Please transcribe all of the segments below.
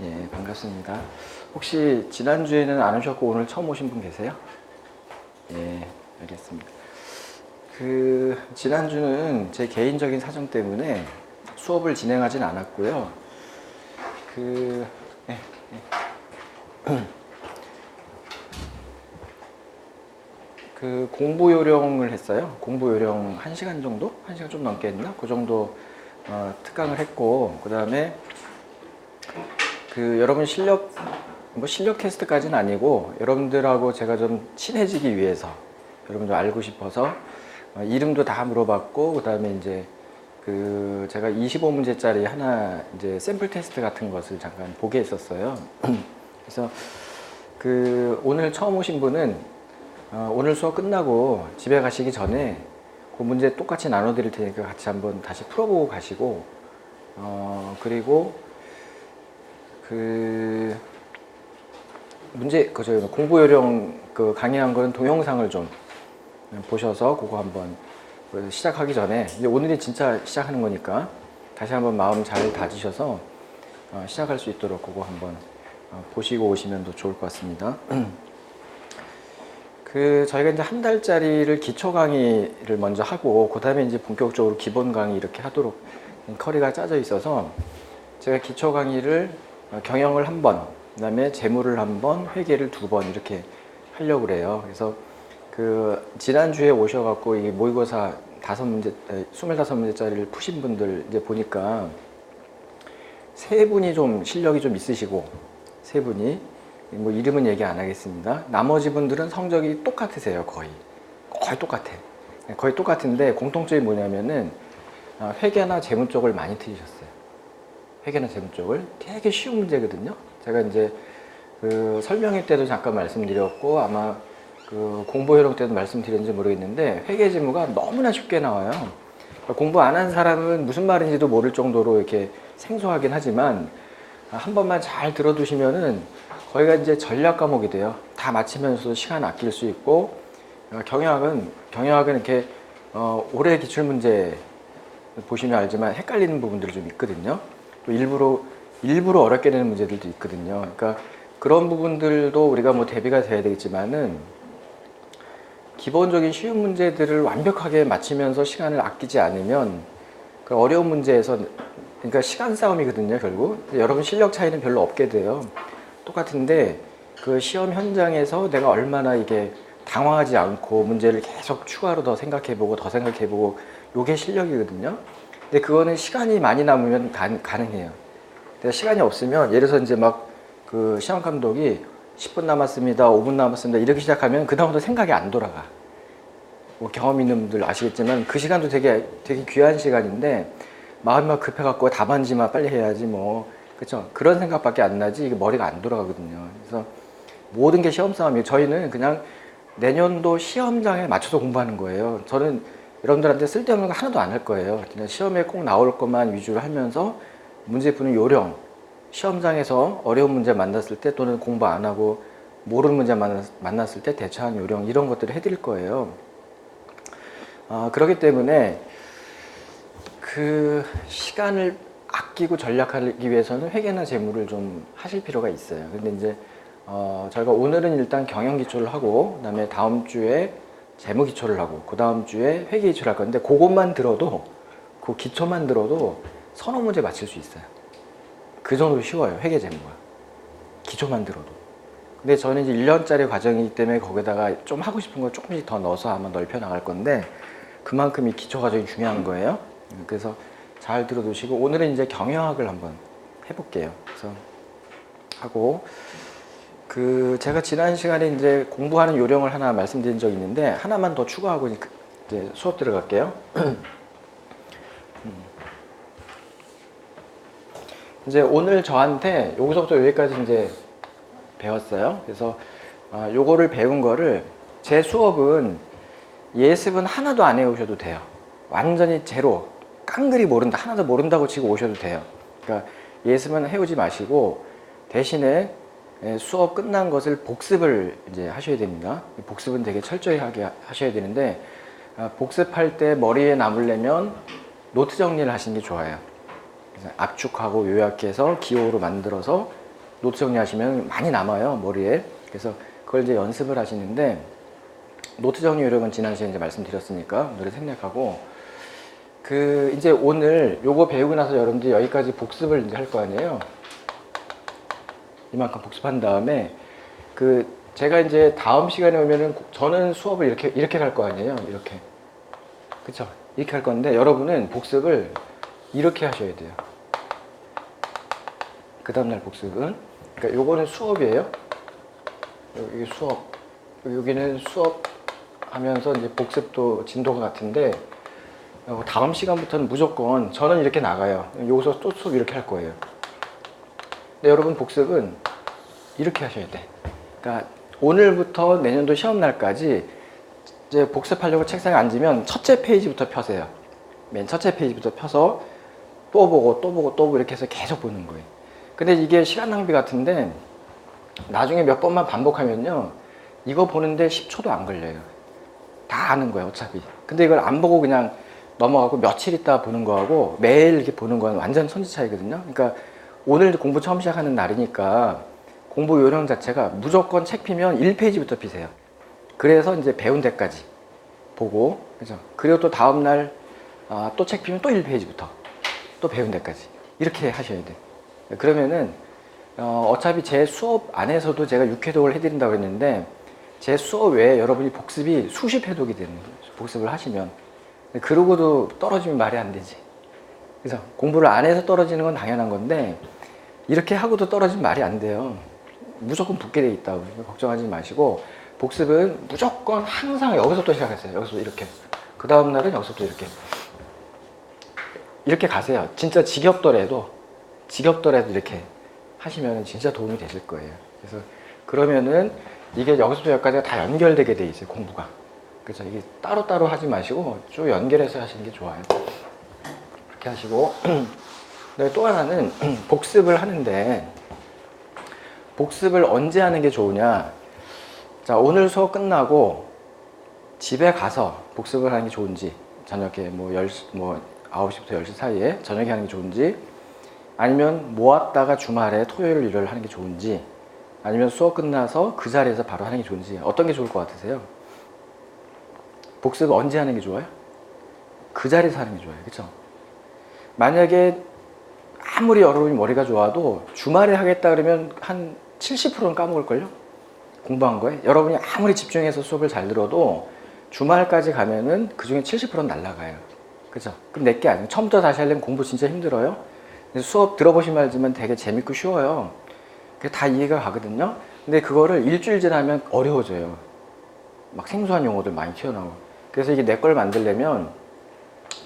예, 반갑습니다. 혹시 지난주에는 안 오셨고 오늘 처음 오신 분 계세요? 예, 알겠습니다. 지난주는 제 개인적인 사정 때문에 수업을 진행하진 않았고요. 예, 예. 공부 요령을 했어요. 공부 요령 1시간 정도? 1시간 좀 넘게 했나? 그 정도 특강을 했고, 그 다음에 여러분 실력 테스트까지는 아니고, 여러분들하고 제가 좀 친해지기 위해서, 여러분들 알고 싶어서, 이름도 다 물어봤고, 그 다음에 이제, 제가 25문제짜리 하나, 이제 샘플 테스트 같은 것을 잠깐 보게 했었어요. 그래서, 오늘 처음 오신 분은, 오늘 수업 끝나고 집에 가시기 전에 그 문제 똑같이 나눠드릴 테니까 같이 한번 다시 풀어보고 가시고, 그리고 공부 요령 강의한 거는 동영상을 좀 보셔서 그거 한번 시작하기 전에, 이제 오늘이 진짜 시작하는 거니까 다시 한번 마음 잘 다지셔서 시작할 수 있도록 그거 한번 보시고 오시면 더 좋을 것 같습니다. 저희가 이제 한 달짜리를 기초 강의를 먼저 하고, 그 다음에 이제 본격적으로 기본 강의 이렇게 하도록 커리가 짜져 있어서, 제가 기초 강의를 경영을 1번, 그 다음에 재무를 1번, 회계를 2번 이렇게 하려고 그래요. 그래서 지난주에 오셔갖고 이 모의고사 25문제짜리를 푸신 분들 이제 보니까 3분이 좀 실력이 좀 있으시고, 3분이 뭐 이름은 얘기 안 하겠습니다. 나머지 분들은 성적이 똑같으세요. 거의 똑같아. 거의 똑같은데 공통점이 뭐냐면은 회계나 재무 쪽을 많이 틀리셨어요. 회계나 재무 쪽을 되게 쉬운 문제거든요. 제가 이제 설명회 때도 잠깐 말씀드렸고, 아마 공부 요령 때도 말씀드렸는지 모르겠는데, 회계 재무가 너무나 쉽게 나와요. 그러니까 공부 안 한 사람은 무슨 말인지도 모를 정도로 이렇게 생소하긴 하지만, 한 번만 잘 들어두시면은 거기가 이제 전략 과목이 돼요. 다 맞히면서도 시간 아낄 수 있고, 경영학은 이렇게 올해 기출문제 보시면 알지만 헷갈리는 부분들이 좀 있거든요. 또 일부러 어렵게 되는 문제들도 있거든요. 그러니까 그런 부분들도 우리가 뭐 대비가 돼야 되겠지만은, 기본적인 쉬운 문제들을 완벽하게 맞히면서 시간을 아끼지 않으면 그 어려운 문제에서, 그러니까 시간 싸움이거든요, 결국. 여러분 실력 차이는 별로 없게 돼요. 똑같은데 시험 현장에서 내가 얼마나 이게 당황하지 않고 문제를 계속 추가로 더 생각해보고 요게 실력이거든요. 근데 그거는 시간이 많이 남으면 가능해요. 근데 시간이 없으면, 예를 들어서 이제 막 시험 감독이 10분 남았습니다, 5분 남았습니다 이렇게 시작하면 그 다음부터 생각이 안 돌아가. 뭐 경험 있는 분들 아시겠지만 그 시간도 되게 귀한 시간인데, 마음이 막 급해갖고 답안지만 빨리 해야지 뭐, 그렇죠? 그런 생각밖에 안 나지 이게 머리가 안 돌아가거든요. 그래서 모든 게 시험 싸움이에요. 저희는 그냥 내년도 시험장에 맞춰서 공부하는 거예요. 저는 여러분들한테 쓸데없는 거 하나도 안 할 거예요. 그냥 시험에 꼭 나올 것만 위주로 하면서 문제 푸는 요령, 시험장에서 어려운 문제 만났을 때, 또는 공부 안 하고 모르는 문제 만났을 때 대처하는 요령, 이런 것들을 해드릴 거예요. 그렇기 때문에 시간을 아끼고 전략하기 위해서는 회계나 재무를 좀 하실 필요가 있어요. 근데 이제 저희가 오늘은 일단 경영 기초를 하고, 그 다음에 다음 주에 재무 기초를 하고, 그 다음 주에 회계 기초를 할 건데, 그것만 들어도, 그 기초만 들어도 서너 문제 맞힐 수 있어요. 그 정도로 쉬워요, 회계 재무가. 기초만 들어도. 근데 저는 이제 1년짜리 과정이기 때문에 거기다가 좀 하고 싶은 걸 조금씩 더 넣어서 아마 넓혀 나갈 건데, 그만큼 이 기초 과정이 중요한 거예요. 그래서 잘 들어두시고, 오늘은 이제 경영학을 한번 해볼게요. 그래서 하고, 제가 지난 시간에 이제 공부하는 요령을 하나 말씀드린 적이 있는데, 하나만 더 추가하고 이제 수업 들어갈게요. 이제 오늘 저한테 여기서부터 여기까지 이제 배웠어요. 그래서 요거를 배운 거를, 제 수업은 예습은 하나도 안 해오셔도 돼요. 완전히 제로, 깡그리 모른다, 하나도 모른다고 치고 오셔도 돼요. 그러니까 예습은 해오지 마시고, 대신에 수업 끝난 것을 복습을 이제 하셔야 됩니다. 복습은 되게 철저히 하게 하셔야 되는데, 복습할 때 머리에 남으려면 노트 정리를 하시는 게 좋아요. 그래서 압축하고 요약해서 기호로 만들어서 노트 정리하시면 많이 남아요, 머리에. 그래서 그걸 이제 연습을 하시는데, 노트 정리 요령은 지난 시간에 이제 말씀드렸으니까 오늘은 생략하고, 이제 오늘 요거 배우고 나서 여러분들이 여기까지 복습을 이제 할 거 아니에요. 이만큼 복습한 다음에, 제가 이제 다음 시간에 오면은 저는 수업을 이렇게 갈 거 아니에요. 이렇게. 그쵸? 이렇게 할 건데, 여러분은 복습을 이렇게 하셔야 돼요. 그 다음날 복습은. 그러니까 요거는 수업이에요. 여기 수업. 여기는 수업 하면서 이제 복습도 진도가 같은데, 다음 시간부터는 무조건 저는 이렇게 나가요. 여기서 또 수업 이렇게 할 거예요. 근데 여러분 복습은 이렇게 하셔야 돼. 그러니까 오늘부터 내년도 시험날까지 이제 복습하려고 책상에 앉으면 첫째 페이지부터 펴세요. 맨 첫째 페이지부터 펴서 또 보고 또 보고 또 보고 이렇게 해서 계속 보는 거예요. 근데 이게 시간 낭비 같은데 나중에 몇 번만 반복하면요, 이거 보는데 10초도 안 걸려요. 다 아는 거예요, 어차피. 근데 이걸 안 보고 그냥 넘어가고 며칠 있다 보는 거하고 매일 이렇게 보는 건 완전 천지 차이거든요. 그러니까 오늘 공부 처음 시작하는 날이니까 공부 요령 자체가 무조건 책 피면 1페이지부터 피세요. 그래서 이제 배운 데까지 보고, 그죠? 그리고 또 다음날 또 책 피면 또 1페이지부터 또 배운 데까지 이렇게 하셔야 돼. 그러면은 어차피 제 수업 안에서도 제가 6회독을 해드린다고 했는데, 제 수업 외에 여러분이 복습이 수십 회독이 되는 거예요. 복습을 하시면. 그러고도 떨어지면 말이 안 되지. 그래서 공부를 안 해서 떨어지는 건 당연한 건데, 이렇게 하고도 떨어지면 말이 안 돼요. 무조건 붙게 돼 있다고 걱정하지 마시고, 복습은 무조건 항상 여기서부터 시작했어요. 여기서 이렇게. 그 다음날은 여기서부터 이렇게 가세요. 진짜 지겹더라도 이렇게 하시면 진짜 도움이 되실 거예요. 그래서 그러면은 이게 여기서부터 여기까지가 다 연결되게 돼 있어요, 공부가. 그래서 이게 따로따로 하지 마시고 쭉 연결해서 하시는 게 좋아요. 그렇게 하시고, 또 하나는 복습을 하는데, 복습을 언제 하는 게 좋으냐. 자, 오늘 수업 끝나고 집에 가서 복습을 하는 게 좋은지, 저녁에 뭐 9시부터 10시 사이에 저녁에 하는 게 좋은지, 아니면 모았다가 주말에 토요일, 일요일 하는 게 좋은지, 아니면 수업 끝나서 그 자리에서 바로 하는 게 좋은지, 어떤 게 좋을 것 같으세요? 복습을 언제 하는 게 좋아요? 그 자리에서 하는 게 좋아요. 그쵸? 만약에 아무리 여러분이 머리가 좋아도 주말에 하겠다 그러면 한 70%는 까먹을걸요? 공부한 거에. 여러분이 아무리 집중해서 수업을 잘 들어도 주말까지 가면은 그 중에 70%는 날아가요. 그죠? 그럼 내게 아니에요. 처음부터 다시 하려면 공부 진짜 힘들어요. 수업 들어보시면 알지만 되게 재밌고 쉬워요. 그게 다 이해가 가거든요. 근데 그거를 일주일 지나면 어려워져요. 막 생소한 용어들 많이 튀어나오고. 그래서 이게 내 걸 만들려면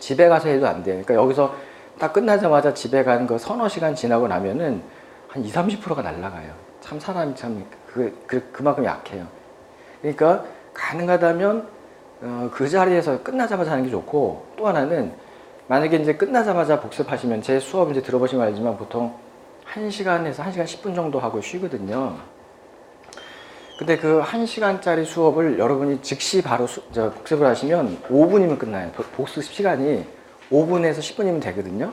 집에 가서 해도 안 돼요. 그러니까 여기서 딱 끝나자마자 집에 가는 거 서너 시간 지나고 나면은 한 20, 30%가 날아가요. 참 사람이 참 그만큼 약해요. 그러니까 가능하다면 그 자리에서 끝나자마자 하는 게 좋고, 또 하나는 만약에 이제 끝나자마자 복습하시면, 제 수업 이제 들어보시면 알지만 보통 1시간에서 1시간 10분 정도 하고 쉬거든요. 근데 그 1시간짜리 수업을 여러분이 즉시 바로 복습을 하시면 5분이면 끝나요. 복습 시간이 5분에서 10분이면 되거든요.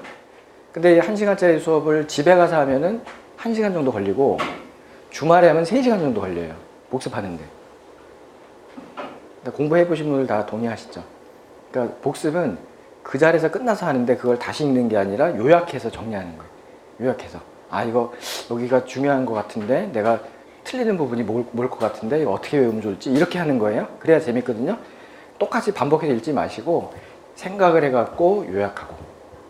근데 1시간짜리 수업을 집에 가서 하면은 1시간 정도 걸리고, 주말에 하면 3시간 정도 걸려요. 복습하는데. 공부해 보신 분들 다 동의하시죠? 그러니까 복습은 그 자리에서 끝나서 하는데, 그걸 다시 읽는 게 아니라 요약해서 정리하는 거예요. 요약해서. 이거 여기가 중요한 것 같은데, 내가 틀리는 부분이 뭘 것 같은데 이거 어떻게 외우면 좋을지, 이렇게 하는 거예요. 그래야 재밌거든요. 똑같이 반복해서 읽지 마시고 생각을 해갖고 요약하고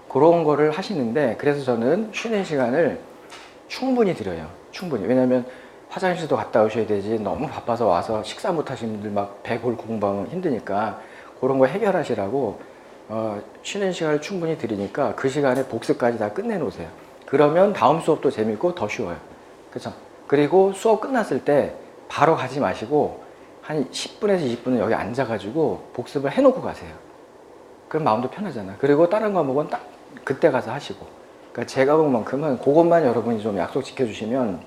그런 거를 하시는데, 그래서 저는 쉬는 시간을 충분히 드려요. 충분히. 왜냐면 화장실도 갔다 오셔야 되지, 너무 바빠서 와서 식사 못 하시는 분들 막 배골 공부하면 힘드니까 그런 거 해결하시라고 쉬는 시간을 충분히 드리니까 그 시간에 복습까지 다 끝내놓으세요. 그러면 다음 수업도 재밌고 더 쉬워요. 그렇죠? 그리고 수업 끝났을 때 바로 가지 마시고 한 10분에서 20분은 여기 앉아가지고 복습을 해놓고 가세요. 그럼 마음도 편하잖아. 그리고 다른 과목은 딱 그때 가서 하시고. 그러니까 제 과목만큼은 그것만 여러분이 좀 약속 지켜주시면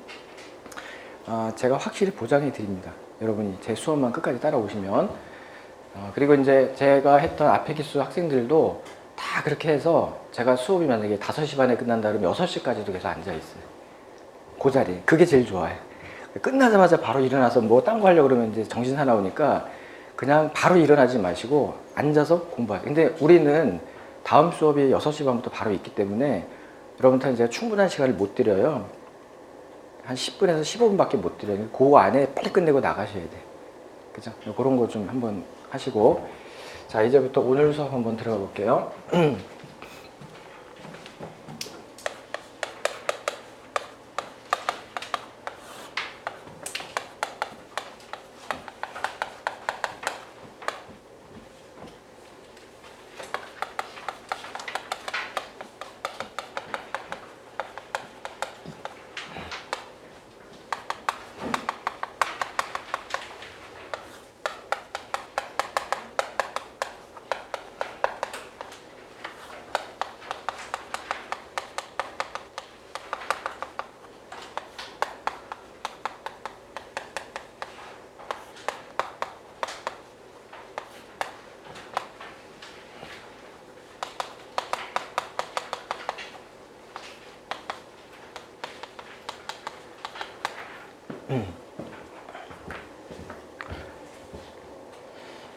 제가 확실히 보장해 드립니다. 여러분이 제 수업만 끝까지 따라오시면. 그리고 이제 제가 했던 아페기수 학생들도 다 다 그렇게 해서 제가 수업이 만약에 5시 반에 끝난다 그러면 6시까지도 계속 앉아있어요. 그 자리에. 그게 제일 좋아요. 끝나자마자 바로 일어나서 뭐 딴 거 하려고 그러면 이제 정신 사나우니까 그냥 바로 일어나지 마시고 앉아서 공부하세요. 근데 우리는 다음 수업이 6시 반부터 바로 있기 때문에 여러분한테 제가 충분한 시간을 못 드려요. 한 10분에서 15분밖에 못 드려요. 그 안에 빨리 끝내고 나가셔야 돼. 그죠? 그런 거 좀 한번 하시고. 자, 이제부터 오늘 수업 한번 들어가 볼게요.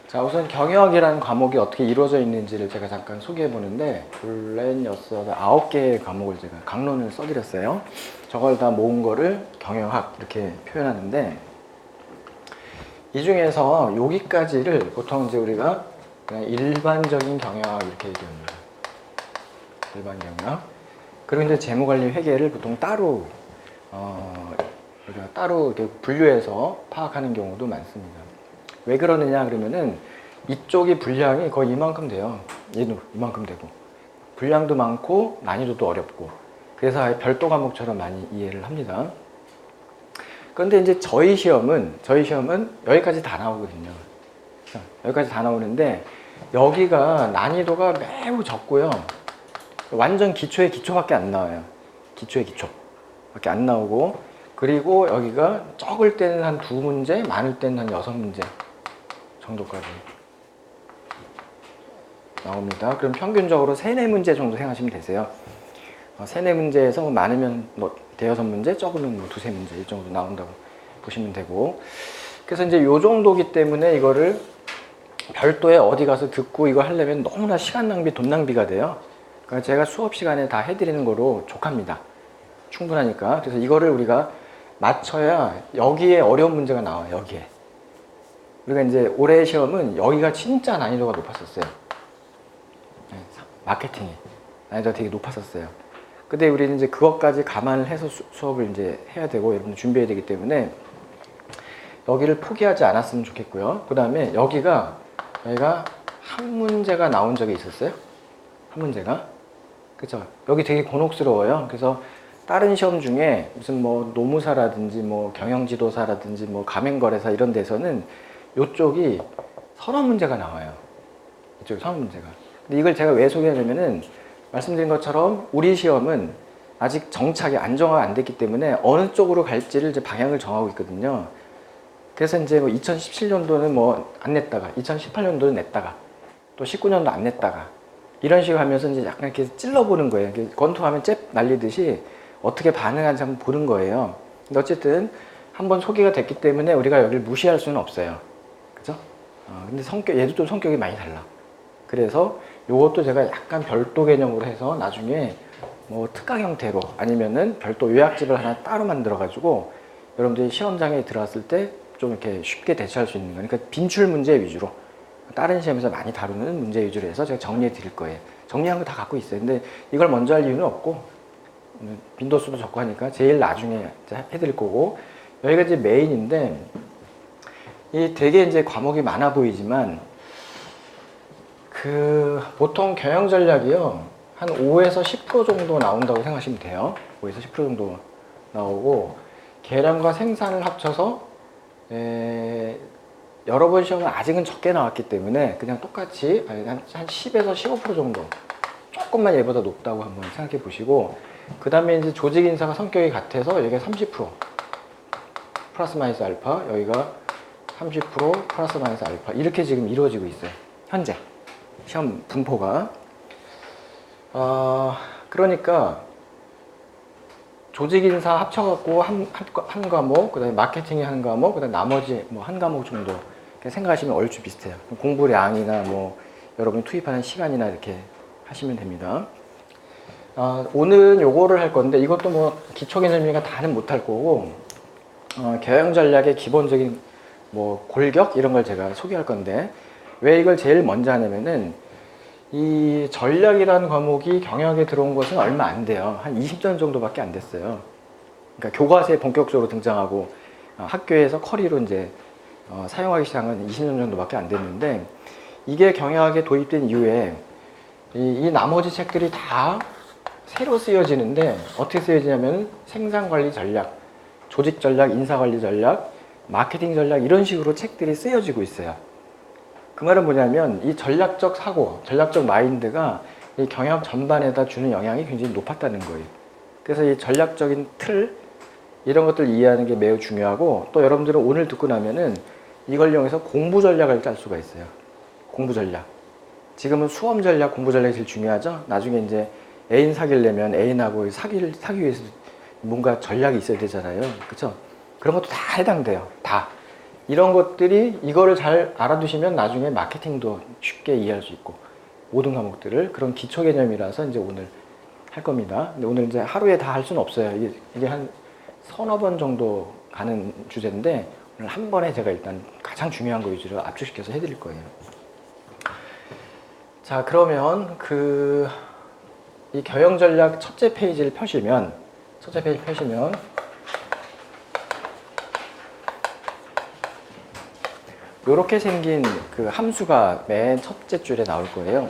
자, 우선 경영학이라는 과목이 어떻게 이루어져 있는지를 제가 잠깐 소개해 보는데, 둘, 넷, 여섯, 9개의 과목을 제가 강론을 써드렸어요. 저걸 다 모은 거를 경영학 이렇게 표현하는데, 이 중에서 여기까지를 보통 이제 우리가 그냥 일반적인 경영학 이렇게 얘기합니다. 일반 경영학. 그리고 이제 재무관리 회계를 보통 따로 우리가 따로 이렇게 분류해서 파악하는 경우도 많습니다. 왜 그러느냐 그러면은 이쪽이 분량이 거의 이만큼 돼요. 얘도 이만큼 되고 분량도 많고 난이도도 어렵고 그래서 아예 별도 과목처럼 많이 이해를 합니다. 그런데 이제 저희 시험은 여기까지 다 나오거든요. 여기까지 다 나오는데 여기가 난이도가 매우 적고요. 완전 기초의 기초밖에 안 나와요. 기초의 기초밖에 안 나오고, 그리고 여기가 적을 때는 한 2문제, 많을 때는 한 6문제 정도까지 나옵니다. 그럼 평균적으로 3, 4문제 정도 생각하시면 되세요. 3, 4문제에서 많으면 뭐 대여섯 문제, 적으면 뭐 2, 3문제 이 정도 나온다고 보시면 되고, 그래서 이제 요 정도기 때문에 이거를 별도에 어디 가서 듣고 이거 하려면 너무나 시간 낭비, 돈 낭비가 돼요. 그러니까 제가 수업 시간에 다 해드리는 거로 족합니다. 충분하니까. 그래서 이거를 우리가 맞춰야 여기에 어려운 문제가 나와요. 여기에. 우리가 이제 올해 시험은 여기가 진짜 난이도가 높았었어요. 마케팅이 난이도가 되게 높았었어요. 근데 우리는 이제 그것까지 감안을 해서 수업을 이제 해야 되고 여러분들 준비해야 되기 때문에 여기를 포기하지 않았으면 좋겠고요. 그 다음에 여기가 한 문제가 나온 적이 있었어요. 한 문제가. 그쵸? 여기 되게 곤혹스러워요. 그래서 다른 시험 중에 무슨 뭐 노무사라든지 뭐 경영지도사라든지 뭐 가맹거래사 이런 데서는 이쪽이 서너 문제가 나와요. 이쪽이 서너 문제가. 근데 이걸 제가 왜 소개하냐면은 말씀드린 것처럼 우리 시험은 아직 정착이 안정화가 안 됐기 때문에 어느 쪽으로 갈지를 이제 방향을 정하고 있거든요. 그래서 이제 뭐 2017년도는 뭐 안 냈다가 2018년도는 냈다가 또 19년도 안 냈다가 이런 식으로 하면서 이제 약간 이렇게 찔러보는 거예요. 권투하면 잽 날리듯이 어떻게 반응하는지 한번 보는 거예요. 근데 어쨌든 한번 소개가 됐기 때문에 우리가 여기를 무시할 수는 없어요. 그죠? 근데 얘도 좀 성격이 많이 달라. 그래서 요것도 제가 약간 별도 개념으로 해서 나중에 뭐 특강 형태로 아니면은 별도 요약집을 하나 따로 만들어가지고 여러분들이 시험장에 들어갔을 때 좀 이렇게 쉽게 대처할 수 있는 거. 그러니까 빈출 문제 위주로. 다른 시험에서 많이 다루는 문제 위주로 해서 제가 정리해 드릴 거예요. 정리한 거 다 갖고 있어요. 근데 이걸 먼저 할 이유는 없고 빈도수도 적고 하니까 제일 나중에 해드릴 거고, 여기가 이제 메인인데 이 되게 이제 과목이 많아 보이지만 보통 경영 전략이요 한 5에서 10% 정도 나온다고 생각하시면 돼요. 5에서 10% 정도 나오고, 계량과 생산을 합쳐서 여러 번 시험은 아직은 적게 나왔기 때문에 그냥 똑같이 한 10에서 15% 정도, 조금만 얘보다 높다고 한번 생각해 보시고, 그 다음에 이제 조직 인사가 성격이 같아서 여기가 30% 플러스 마이너스 알파, 여기가 30% 플러스 마이너스 알파, 이렇게 지금 이루어지고 있어요. 현재 시험 분포가. 그러니까 조직 인사 합쳐갖고 한 과목, 그다음에 마케팅이 한 과목, 그다음에 나머지 뭐 한 과목 정도 이렇게 생각하시면 얼추 비슷해요. 공부량이나 뭐 여러분이 투입하는 시간이나 이렇게 하시면 됩니다. 오늘은 요거를 할 건데 이것도 뭐 기초 개념이니까 다는 못할 거고 경영 전략의 기본적인 뭐 골격 이런 걸 제가 소개할 건데 왜 이걸 제일 먼저 하냐면은 이 전략이라는 과목이 경영에 들어온 것은 얼마 안 돼요. 한 20년 정도밖에 안 됐어요. 그러니까 교과서에 본격적으로 등장하고 학교에서 커리로 이제 사용하기 시작한 건 20년 정도밖에 안 됐는데 이게 경영학에 도입된 이후에 이 나머지 책들이 다 새로 쓰여지는데 어떻게 쓰여지냐면 생산관리 전략, 조직 전략, 인사관리 전략, 마케팅 전략 이런 식으로 책들이 쓰여지고 있어요. 그 말은 뭐냐면 이 전략적 사고, 전략적 마인드가 이 경영 전반에다 주는 영향이 굉장히 높았다는 거예요. 그래서 이 전략적인 틀 이런 것들 이해하는 게 매우 중요하고 또 여러분들은 오늘 듣고 나면은 이걸 이용해서 공부 전략을 짤 수가 있어요. 공부 전략. 지금은 수험 전략, 공부 전략이 제일 중요하죠. 나중에 이제 애인 사귀려면 애인하고 사귀기 위해서 뭔가 전략이 있어야 되잖아요. 그렇죠? 그런 것도 다 해당돼요. 다. 이런 것들이 이거를 잘 알아두시면 나중에 마케팅도 쉽게 이해할 수 있고 모든 과목들을 그런 기초 개념이라서 이제 오늘 할 겁니다. 근데 오늘 이제 하루에 다 할 수는 없어요. 이게 한 서너 번 정도 가는 주제인데 오늘 한 번에 제가 일단 가장 중요한 거 위주로 압축시켜서 해드릴 거예요. 자, 그러면 이 경영 전략 첫째 페이지를 펴시면 이렇게 생긴 그 함수가 맨 첫째 줄에 나올 거예요.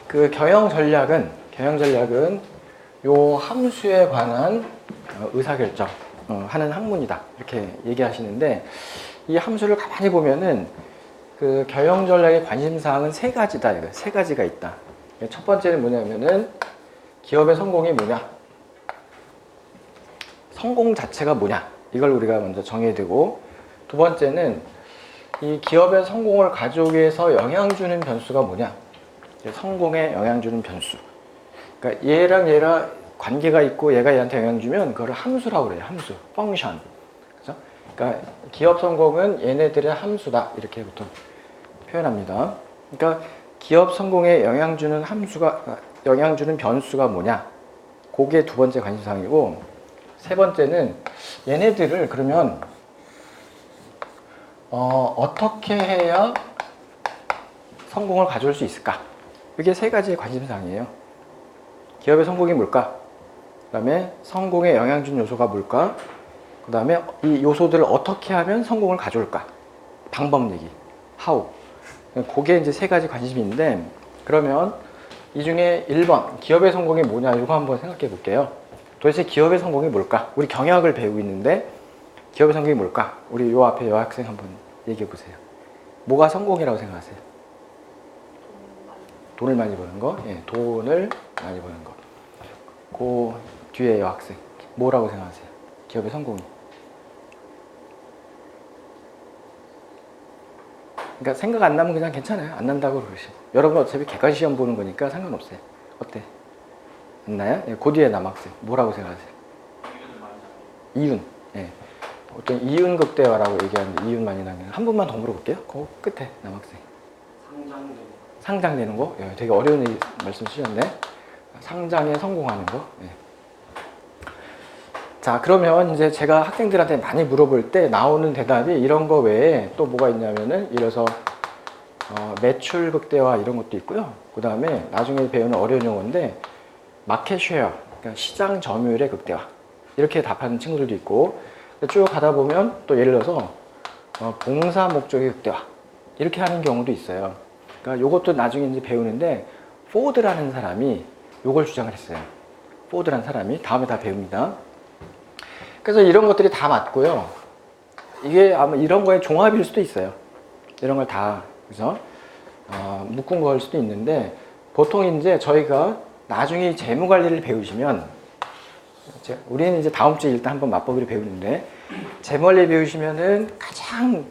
그 경영 전략은 요 함수에 관한 의사결정 하는 학문이다 이렇게 얘기하시는데 이 함수를 가만히 보면은 그 경영 전략의 관심사항은 세 가지다. 세 가지가 있다. 첫 번째는 뭐냐면은 기업의 성공이 뭐냐, 성공 자체가 뭐냐 이걸 우리가 먼저 정해야 되고 두 번째는 이 기업의 성공을 가져오기 위해서 영향 주는 변수가 뭐냐, 성공에 영향 주는 변수. 그러니까 얘랑 관계가 있고 얘가 얘한테 영향 주면 그걸 함수라고 그래요. 함수, 펑션. 그죠? 그러니까 기업 성공은 얘네들의 함수다 이렇게 보통 표현합니다. 그러니까 기업 성공에 영향 주는 변수가 뭐냐, 그게 두 번째 관심사항이고 세 번째는 얘네들을 그러면 어떻게 해야 성공을 가져올 수 있을까? 이게 세 가지의 관심사항이에요. 기업의 성공이 뭘까? 그 다음에 성공에 영향 준 요소가 뭘까? 그 다음에 이 요소들을 어떻게 하면 성공을 가져올까? 방법 얘기, how. 그게 이제 세 가지 관심인데 그러면 이 중에 1번 기업의 성공이 뭐냐 이거 한번 생각해 볼게요. 도대체 기업의 성공이 뭘까? 우리 경영학을 배우고 있는데 기업의 성공이 뭘까? 우리 요 앞에 여학생 한번 얘기해 보세요. 뭐가 성공이라고 생각하세요? 돈을 많이 버는 거? 예, 돈을 많이 버는 거. 그 뒤에 여학생 뭐라고 생각하세요? 기업의 성공이. 그러니까 생각 안 나면 그냥 괜찮아요. 안 난다고 그러시고. 여러분 어차피 객관식 시험 보는 거니까 상관없어요. 어때? 안 나요? 예, 그 뒤에 남학생 뭐라고 생각하세요? 이윤. 예. 어떤 이윤 극대화라고 얘기하는데 이윤 많이 나는 한 분만 더 물어볼게요. 그 끝에 남학생. 상장되는 거? 예, 되게 어려운 말씀 쓰셨네. 상장에 성공하는 거. 예. 자, 그러면 이제 제가 학생들한테 많이 물어볼 때 나오는 대답이 이런 거 외에 또 뭐가 있냐면은 이래서 매출 극대화 이런 것도 있고요. 그 다음에 나중에 배우는 어려운 용어인데 마켓 쉐어, 그러니까 시장 점유율의 극대화 이렇게 답하는 친구들도 있고 쭉 가다 보면 또 예를 들어서 봉사 목적의 극대화 이렇게 하는 경우도 있어요. 그러니까 이것도 나중에 이제 배우는데 포드라는 사람이 이걸 주장을 했어요. 포드라는 사람이 다음에 다 배웁니다. 그래서 이런 것들이 다 맞고요. 이게 아마 이런 거의 종합일 수도 있어요. 이런 걸 다 그래서 묶은 거일 수도 있는데 보통 이제 저희가 나중에 재무 관리를 배우시면 우리는 이제 다음 주에 일단 한번 맛보기를 배우는데 재무 관리 배우시면은 가장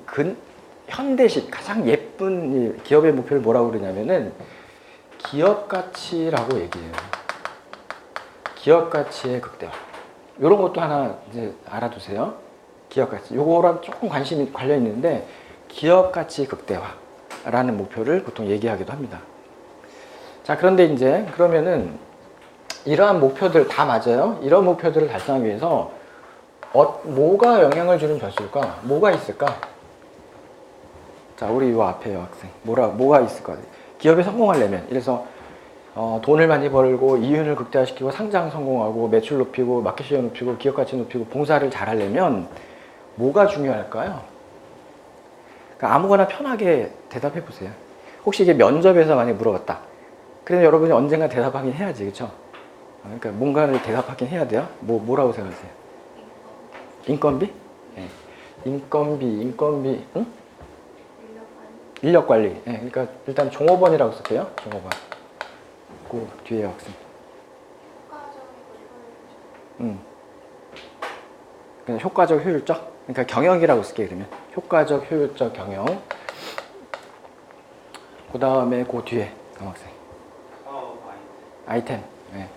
현대식 가장 예쁜 기업의 목표를 뭐라고 그러냐면은 기업 가치라고 얘기해요. 기업 가치의 극대화. 이런 것도 하나 이제 알아두세요. 기업 가치. 요거랑 조금 관심이 관련 있는데 기업 가치 극대화라는 목표를 보통 얘기하기도 합니다. 자, 그런데 이제 그러면은 이러한 목표들 다 맞아요. 이런 목표들을 달성하기 위해서 뭐가 영향을 주는 변수일까? 뭐가 있을까? 자, 우리 요 앞에요, 학생. 뭐가 있을까? 기업에 성공하려면, 이래서 돈을 많이 벌고 이윤을 극대화시키고 상장 성공하고 매출 높이고 마켓 시어 높이고 기업 가치 높이고 봉사를 잘하려면 뭐가 중요할까요? 그러니까 아무거나 편하게 대답해 보세요. 혹시 이게 면접에서 많이 물어봤다. 그래서 여러분이 언젠가 대답하긴 해야지, 그렇죠? 그러니까 뭔가를 대답하긴 해야 돼요. 뭐라고 생각하세요? 인건비? 네. 인건비, 응? 인력 관리. 네. 그러니까 일단 종업원이라고 쓸게요. 종업원. 그 뒤에 학생. 그냥 효과적, 효율적. 그러니까 경영이라고 쓸게 그러면. 효과적, 효율적 경영. 그 다음에 그 뒤에 강학생. 아이템. 네.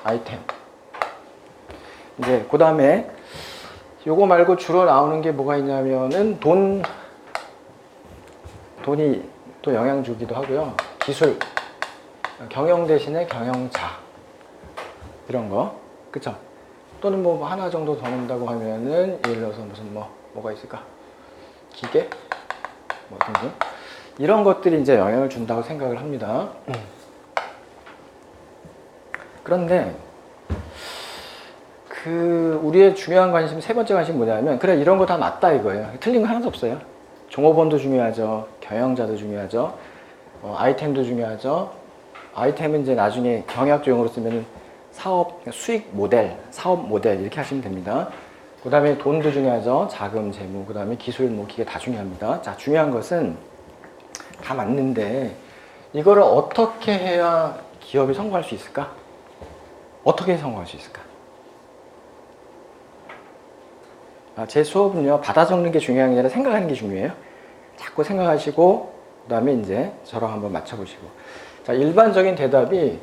아이템. 이제 그 다음에 요거 말고 주로 나오는 게 뭐가 있냐면은 돈이 또 영향 주기도 하고요. 기술, 경영 대신에 경영자 이런 거, 그쵸? 또는 뭐 하나 정도 더 넣는다고 하면은 예를 들어서 무슨 뭐가 있을까? 기계, 뭐 등등 이런 것들이 이제 영향을 준다고 생각을 합니다. 그런데 우리의 중요한 관심, 세 번째 관심 뭐냐면, 그래, 이런 거 다 맞다 이거예요. 틀린 거 하나도 없어요. 종업원도 중요하죠. 경영자도 중요하죠. 아이템도 중요하죠. 아이템은 이제 나중에 경영학 용어로 쓰면 사업, 수익 모델, 사업 모델 이렇게 하시면 됩니다. 그 다음에 돈도 중요하죠. 자금, 재무, 그 다음에 기술, 기계 다 중요합니다. 자, 중요한 것은 다 맞는데 이거를 어떻게 해야 기업이 성공할 수 있을까? 어떻게 성공할 수 있을까? 제 수업은요, 받아 적는 게 중요한 게 아니라 생각하는 게 중요해요. 자꾸 생각하시고, 그 다음에 이제 저랑 한번 맞춰보시고. 자, 일반적인 대답이,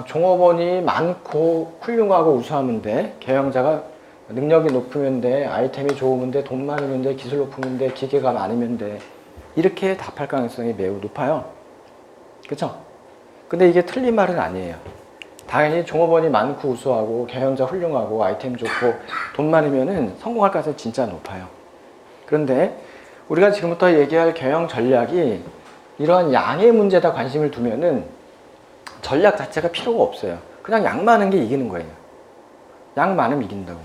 종업원이 많고 훌륭하고 우수하면 돼. 경영자가 능력이 높으면 돼. 아이템이 좋으면 돼. 돈 많으면 돼. 기술 높으면 돼. 기계가 많으면 돼. 이렇게 답할 가능성이 매우 높아요. 그쵸? 근데 이게 틀린 말은 아니에요. 당연히 종업원이 많고 우수하고 경영자 훌륭하고 아이템 좋고 돈 많으면은 성공할 가능성이 진짜 높아요. 그런데 우리가 지금부터 얘기할 경영 전략이 이러한 양의 문제에다 관심을 두면은 전략 자체가 필요가 없어요. 그냥 양 많은 게 이기는 거예요. 양 많으면 이긴다고.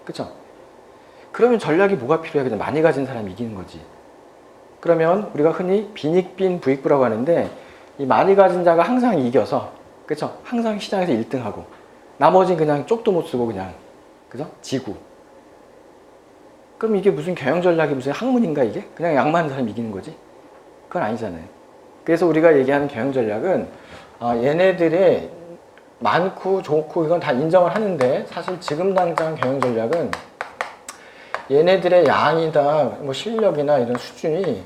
그쵸? 그러면 전략이 뭐가 필요해? 그냥 많이 가진 사람이 이기는 거지. 그러면 우리가 흔히 빈익빈 부익부라고 하는데 이 많이 가진 자가 항상 이겨서, 그쵸? 항상 시장에서 1등하고 나머지는 그냥 쪽도 못 쓰고 그냥, 그죠? 지구. 그럼 이게 무슨 경영 전략이 무슨 학문인가 이게? 그냥 양 많은 사람이 이기는 거지? 그건 아니잖아요. 그래서 우리가 얘기하는 경영 전략은 얘네들의 많고 좋고 이건 다 인정을 하는데 사실 지금 당장 경영 전략은 얘네들의 양이다, 뭐 실력이나 이런 수준이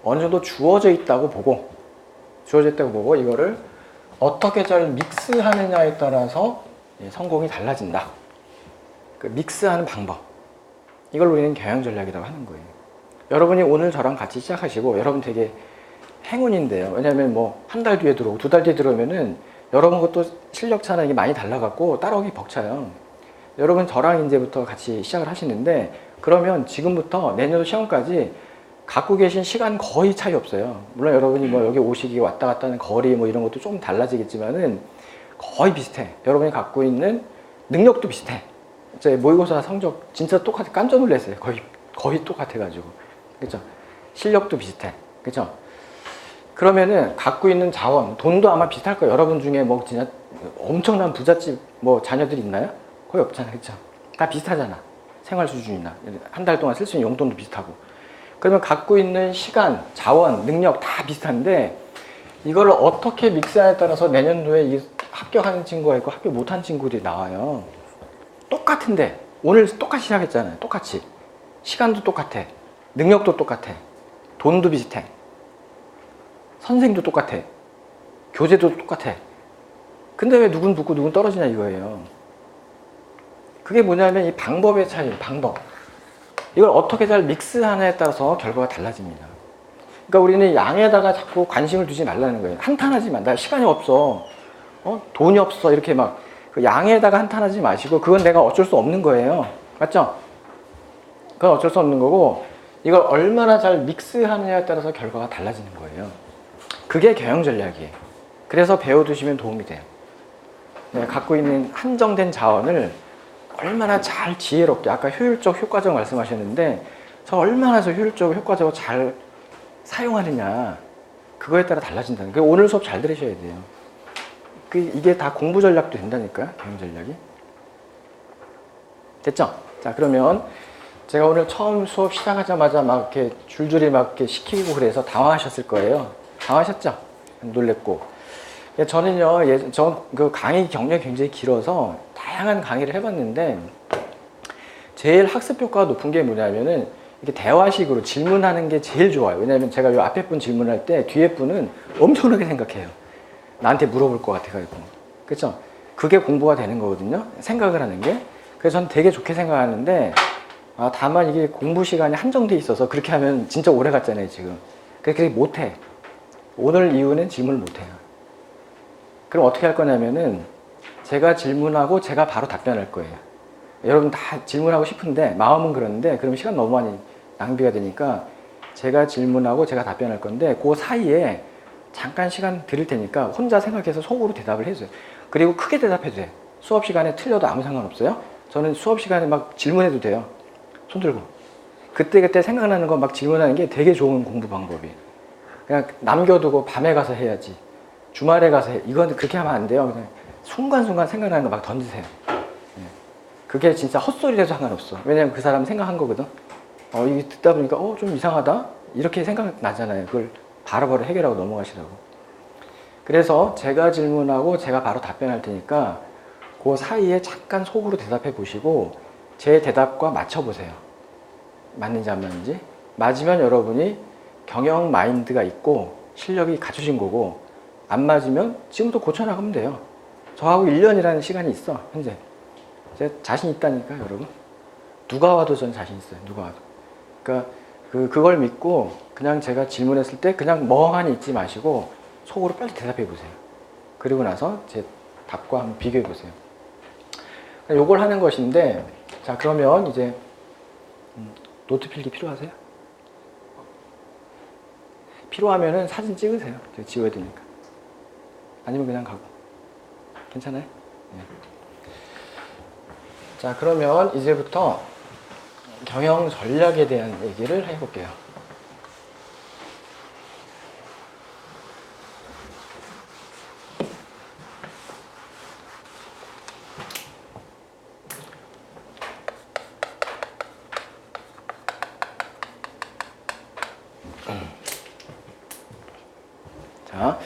어느 정도 주어져 있다고 보고 이거를 어떻게 잘 믹스하느냐에 따라서 성공이 달라진다. 그 믹스하는 방법. 이걸 우리는 경영 전략이라고 하는 거예요. 여러분이 오늘 저랑 같이 시작하시고 여러분 되게 행운인데요. 왜냐하면 뭐 한 달 뒤에 들어오고 2달 뒤에 들어오면은 여러분 것도 실력 차나 이게 많이 달라갖고 따라오기 벅차요. 여러분 저랑 이제부터 같이 시작을 하시는데 그러면 지금부터 내년 시험까지 갖고 계신 시간 거의 차이 없어요. 물론 여러분이 뭐 여기 오시기 왔다 갔다 하는 거리 뭐 이런 것도 좀 달라지겠지만은 거의 비슷해. 여러분이 갖고 있는 능력도 비슷해. 제 모의고사 성적 진짜 똑같아. 깜짝 놀랐어요. 거의 똑같아가지고. 그죠? 실력도 비슷해. 그죠? 그러면은 갖고 있는 자원, 돈도 아마 비슷할 거예요. 여러분 중에 뭐 진짜 엄청난 부잣집 뭐 자녀들이 있나요? 거의 없잖아요. 그죠? 다 비슷하잖아. 생활 수준이나. 한 달 동안 쓸 수 있는 용돈도 비슷하고. 그러면 갖고 있는 시간, 자원, 능력 다 비슷한데 이걸 어떻게 믹스하냐에 따라서 내년도에 합격하는 친구가 있고 합격 못한 친구들이 나와요. 똑같은데 오늘 똑같이 시작했잖아요. 똑같이. 시간도 똑같아. 능력도 똑같아. 돈도 비슷해. 선생도 똑같아. 교재도 똑같아. 근데 왜 누군 붙고 누군 떨어지냐 이거예요. 그게 뭐냐면 이 방법의 차이, 방법. 이걸 어떻게 잘 믹스하냐에 따라서 결과가 달라집니다. 그러니까 우리는 양에다가 자꾸 관심을 두지 말라는 거예요. 한탄하지 마. 나 시간이 없어. 돈이 없어. 이렇게 막 그 양에다가 한탄하지 마시고 그건 내가 어쩔 수 없는 거예요. 맞죠? 그건 어쩔 수 없는 거고 이걸 얼마나 잘 믹스하느냐에 따라서 결과가 달라지는 거예요. 그게 경영 전략이에요. 그래서 배워두시면 도움이 돼요. 네, 갖고 있는 한정된 자원을 얼마나 잘 지혜롭게 아까 효율적, 효과적 말씀하셨는데 저 얼마나 저 효율적으로 효과적으로 잘 사용하느냐 그거에 따라 달라진다는 거예요. 오늘 수업 잘 들으셔야 돼요. 이게 다 공부 전략도 된다니까요. 경영 전략이. 됐죠? 자 그러면 제가 오늘 처음 수업 시작하자마자 막 이렇게 줄줄이 막 이렇게 시키고 그래서 당황하셨을 거예요. 당황하셨죠? 놀랬고. 저는요, 그 강의 경력이 굉장히 길어서 다양한 강의를 해봤는데 제일 학습 효과가 높은 게 뭐냐면은 이렇게 대화식으로 질문하는 게 제일 좋아요. 왜냐하면 제가 요 앞에 분 질문할 때 뒤에 분은 엄청나게 생각해요. 나한테 물어볼 것 같아가지고. 그렇죠? 그게 공부가 되는 거거든요. 생각을 하는 게. 그래서 저는 되게 좋게 생각하는데 다만 이게 공부 시간이 한정돼 있어서 그렇게 하면 진짜 오래 갔잖아요, 지금. 그렇게 못해. 오늘 이후는 질문을 못해요. 그럼 어떻게 할 거냐면은 제가 질문하고 제가 바로 답변할 거예요. 여러분 다 질문하고 싶은데 마음은 그러는데 그러면 시간 너무 많이 낭비가 되니까 제가 질문하고 제가 답변할 건데 그 사이에 잠깐 시간 드릴 테니까 혼자 생각해서 속으로 대답을 해주세요. 그리고 크게 대답해도 돼요. 수업 시간에 틀려도 아무 상관없어요. 저는 수업 시간에 막 질문해도 돼요. 손 들고. 그때그때 생각나는 거 막 질문하는 게 되게 좋은 공부 방법이에요. 그냥 남겨두고 밤에 가서 해야지. 주말에 가서 해. 이건 그렇게 하면 안 돼요. 그냥 순간순간 생각나는 거 막 던지세요. 그게 진짜 헛소리라도 상관없어. 왜냐면 그 사람 생각한 거거든. 이게 듣다 보니까 좀 이상하다? 이렇게 생각나잖아요. 그걸 바로바로 해결하고 넘어가시라고. 그래서 제가 질문하고 제가 바로 답변할 테니까 그 사이에 잠깐 속으로 대답해 보시고 제 대답과 맞춰보세요. 맞는지 안 맞는지. 맞으면 여러분이 경영 마인드가 있고 실력이 갖추신 거고 안 맞으면 지금부터 고쳐나가면 돼요. 저하고 1년이라는 시간이 있어. 현재. 제가 자신 있다니까요, 여러분. 누가 와도 전 자신 있어요. 누가 와도. 그러니까 그걸 믿고 그냥 제가 질문했을 때 그냥 멍하니 있지 마시고 속으로 빨리 대답해 보세요. 그리고 나서 제 답과 한번 비교해 보세요. 요걸 하는 것인데 자 그러면 이제 노트 필기 필요하세요? 필요하면은 사진 찍으세요. 제가 지워야 되니까. 아니면 그냥 가고. 괜찮아요? 네. 자 그러면 이제부터 경영 전략에 대한 얘기를 해볼게요. 자,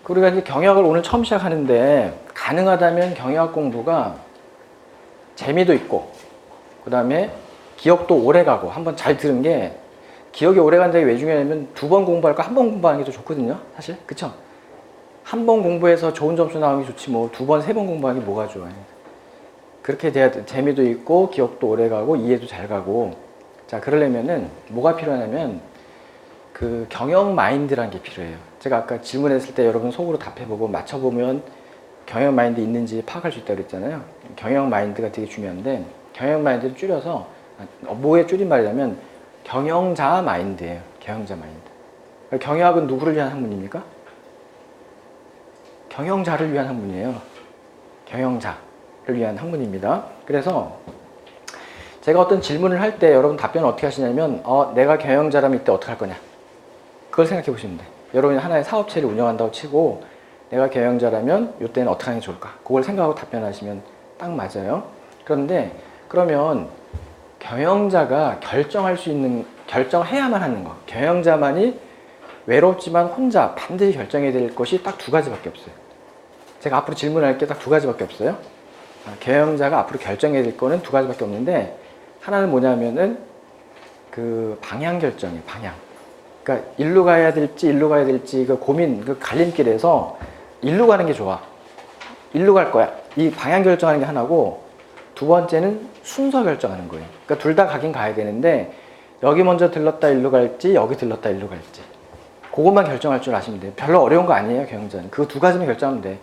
우리가 이제 경영학을 오늘 처음 시작하는데 가능하다면 경영학 공부가 재미도 있고 그 다음에 기억도 오래 가고 한번 잘 들은 게 기억이 오래 간다는 게 왜 중요하냐면 2번 공부할 거 1번 공부하는 게 더 좋거든요. 사실 그쵸? 1번 공부해서 좋은 점수 나오는 게 좋지 뭐 2번, 3번 공부하는 게 뭐가 좋아요. 그렇게 돼야 돼. 재미도 있고 기억도 오래 가고 이해도 잘 가고 자 그러려면은 뭐가 필요하냐면 그 경영 마인드라는 게 필요해요. 제가 아까 질문했을 때 여러분 속으로 답해보고 맞춰보면 경영 마인드 있는지 파악할 수 있다고 그랬잖아요. 경영 마인드가 되게 중요한데 경영 마인드를 줄여서 뭐에 줄임말이냐면 경영자 마인드예요. 경영자 마인드. 경영학은 누구를 위한 학문입니까? 경영자를 위한 학문이에요. 경영자를 위한 학문입니다. 그래서 제가 어떤 질문을 할 때 여러분 답변을 어떻게 하시냐면 내가 경영자라면 이때 어떻게 할 거냐 그걸 생각해 보시면 돼요. 여러분이 하나의 사업체를 운영한다고 치고 내가 경영자라면 이때는 어떻게 하는 게 좋을까 그걸 생각하고 답변하시면 딱 맞아요. 그런데 그러면 경영자가 결정할 수 있는 결정해야만 하는 거 경영자만이 외롭지만 혼자 반드시 결정해야 될 것이 딱 2가지밖에 없어요. 제가 앞으로 질문할 게 딱 2가지밖에 없어요. 경영자가 앞으로 결정해야 될 거는 2가지밖에 없는데 하나는 뭐냐면은 그 방향 결정이에요. 방향. 그러니까 일로 가야 될지 일로 가야 될지 그 고민, 그 갈림길에서 일로 가는 게 좋아. 일로 갈 거야. 이 방향 결정하는 게 하나고, 두 번째는 순서 결정하는 거예요. 그러니까 둘 다 가긴 가야 되는데 여기 먼저 들렀다 일로 갈지 여기 들렀다 일로 갈지 그것만 결정할 줄 아시면 돼요. 별로 어려운 거 아니에요. 경영자는 그 두 가지만 결정하면 돼.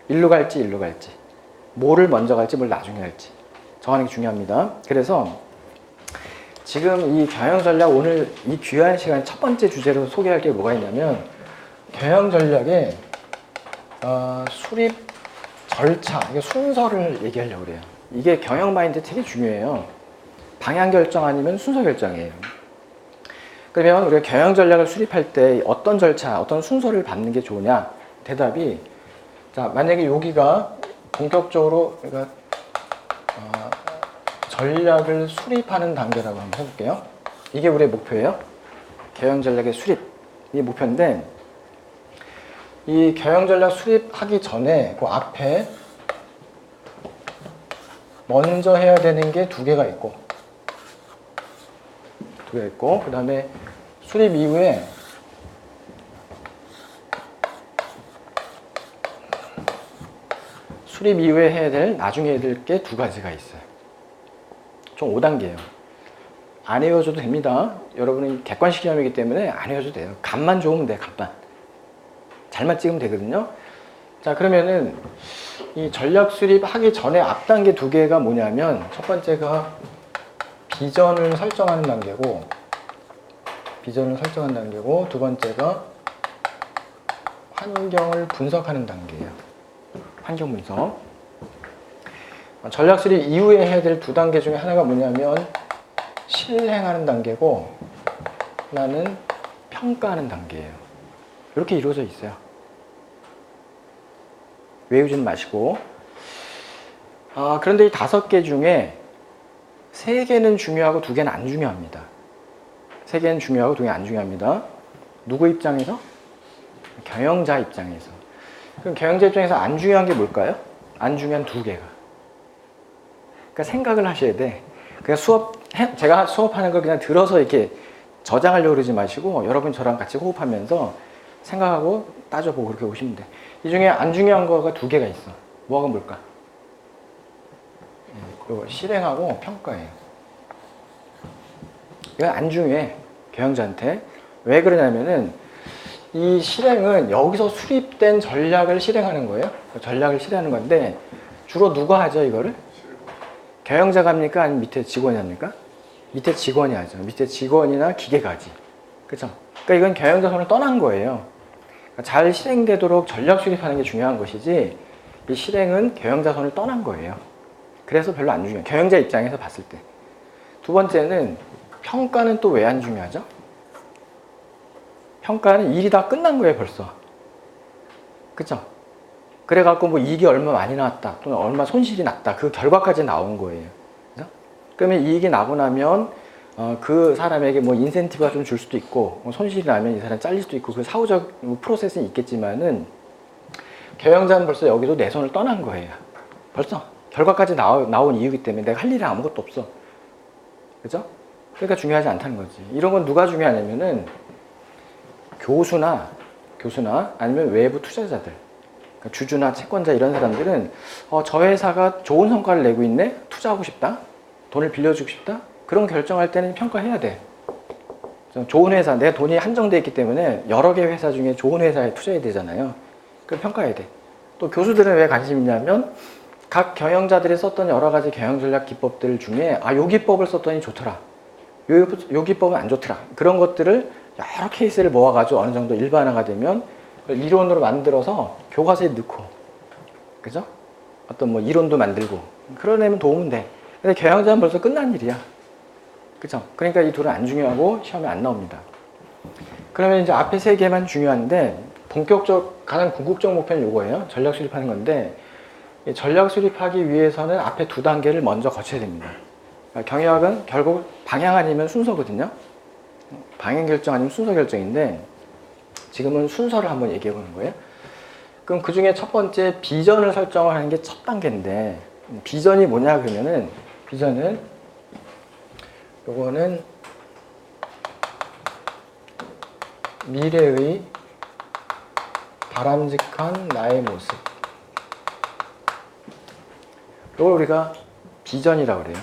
일로 갈지 일로 갈지, 뭐를 먼저 갈지 뭘 나중에 갈지 정하는 게 중요합니다. 그래서 지금 이 경영 전략, 오늘 이 귀한 시간 첫 번째 주제로 소개할 게 뭐가 있냐면 경영 전략의 수립 절차, 이게 순서를 얘기하려고 그래요. 이게 경영 마인드 되게 중요해요. 방향 결정 아니면 순서 결정이에요. 그러면 우리가 경영 전략을 수립할 때 어떤 절차, 어떤 순서를 밟는 게 좋으냐? 대답이, 자, 만약에 여기가 본격적으로 우리가 전략을 수립하는 단계라고 한번 해볼게요. 이게 우리의 목표예요. 경영 전략의 수립, 이게 목표인데, 이 경영 전략 수립하기 전에 그 앞에 먼저 해야 되는 게 두 개가 있고, 그 다음에 수립 이후에 해야 될, 나중에 해야 될 게 두 가지가 있어요. 총 5단계예요. 안 외워줘도 됩니다. 여러분이 객관식 시험이기 때문에 안 외워줘도 돼요. 감만 좋으면 돼, 감만. 잘만 찍으면 되거든요. 자, 그러면은 이 전략 수립하기 전에 앞 단계 두 개가 뭐냐면, 첫 번째가 비전을 설정하는 단계고, 두 번째가 환경을 분석하는 단계예요. 환경 분석. 전략 수립 이후에 해야 될 두 단계 중에 하나가 뭐냐면 실행하는 단계고, 하나는 평가하는 단계예요. 이렇게 이루어져 있어요. 외우지는 마시고. 그런데 이 5개 중에 3개는 중요하고 2개는 안 중요합니다. 3개는 중요하고 2개는 안 중요합니다. 누구 입장에서? 경영자 입장에서. 그럼 경영자 입장에서 안 중요한 게 뭘까요? 안 중요한 2개가. 그러니까 생각을 하셔야 돼. 그냥 제가 수업하는 걸 그냥 들어서 이렇게 저장하려고 그러지 마시고, 여러분 저랑 같이 호흡하면서 생각하고 따져보고 그렇게 오시면 돼. 이 중에 안 중요한 거가 2개가 있어. 뭐가 뭘까? 실행하고 평가예요. 이건 안 중요해, 경영자한테. 왜 그러냐면은 이 실행은 여기서 수립된 전략을 실행하는 거예요. 전략을 실행하는 건데, 주로 누가 하죠, 이거를? 경영자가 합니까? 아니면 밑에 직원이 합니까? 밑에 직원이 하죠. 밑에 직원이나 기계가 하지. 그렇죠? 그러니까 이건 경영자 손을 떠난 거예요. 그러니까 잘 실행되도록 전략 수립하는 게 중요한 것이지, 이 실행은 경영자 손을 떠난 거예요. 그래서 별로 안 중요해요. 경영자 입장에서 봤을 때. 두 번째는 평가는 또 왜 안 중요하죠? 평가는 일이 다 끝난 거예요, 벌써. 그쵸? 그래갖고 뭐 이익이 얼마 많이 나왔다, 또는 얼마 손실이 났다, 그 결과까지 나온 거예요. 그죠? 그러면 이익이 나고 나면 그 사람에게 뭐 인센티브가 좀 줄 수도 있고, 뭐 손실이 나면 이 사람 잘릴 수도 있고, 그 사후적 프로세스는 있겠지만은, 경영자는 벌써 여기도 내 손을 떠난 거예요. 벌써 결과까지 나온 이유기 때문에 내가 할 일이 아무것도 없어. 그죠? 그러니까 중요하지 않다는 거지. 이런 건 누가 중요하냐면은 교수나 아니면 외부 투자자들, 그러니까 주주나 채권자, 이런 사람들은 저 회사가 좋은 성과를 내고 있네? 투자하고 싶다? 돈을 빌려주고 싶다? 그런 결정할 때는 평가해야 돼. 좋은 회사, 내 돈이 한정되어 있기 때문에 여러 개 회사 중에 좋은 회사에 투자해야 되잖아요. 그럼 평가해야 돼. 또 교수들은 왜 관심 있냐면, 각 경영자들이 썼던 여러 가지 경영 전략 기법들 중에 요 기법을 썼더니 좋더라, 요 기법은 안 좋더라, 그런 것들을 여러 케이스를 모아가지고 어느 정도 일반화가 되면 이론으로 만들어서 교과서에 넣고, 그죠? 어떤 뭐 이론도 만들고, 그러려면 도움은 돼. 근데 경영자는 벌써 끝난 일이야. 그죠? 그러니까 이 둘은 안 중요하고 시험에 안 나옵니다. 그러면 이제 앞에 3개만 중요한데, 가장 궁극적 목표는 이거예요. 전략 수립하는 건데, 전략 수립하기 위해서는 앞에 2단계를 먼저 거쳐야 됩니다. 그러니까 경영학은 결국 방향 아니면 순서거든요. 방향 결정 아니면 순서 결정인데, 지금은 순서를 한번 얘기해 보는 거예요. 그럼 그 중에 첫 번째 비전을 설정을 하는 게 첫 단계인데, 비전이 뭐냐 그러면은, 비전은 요거는 미래의 바람직한 나의 모습. 이걸 우리가 비전이라고 그래요.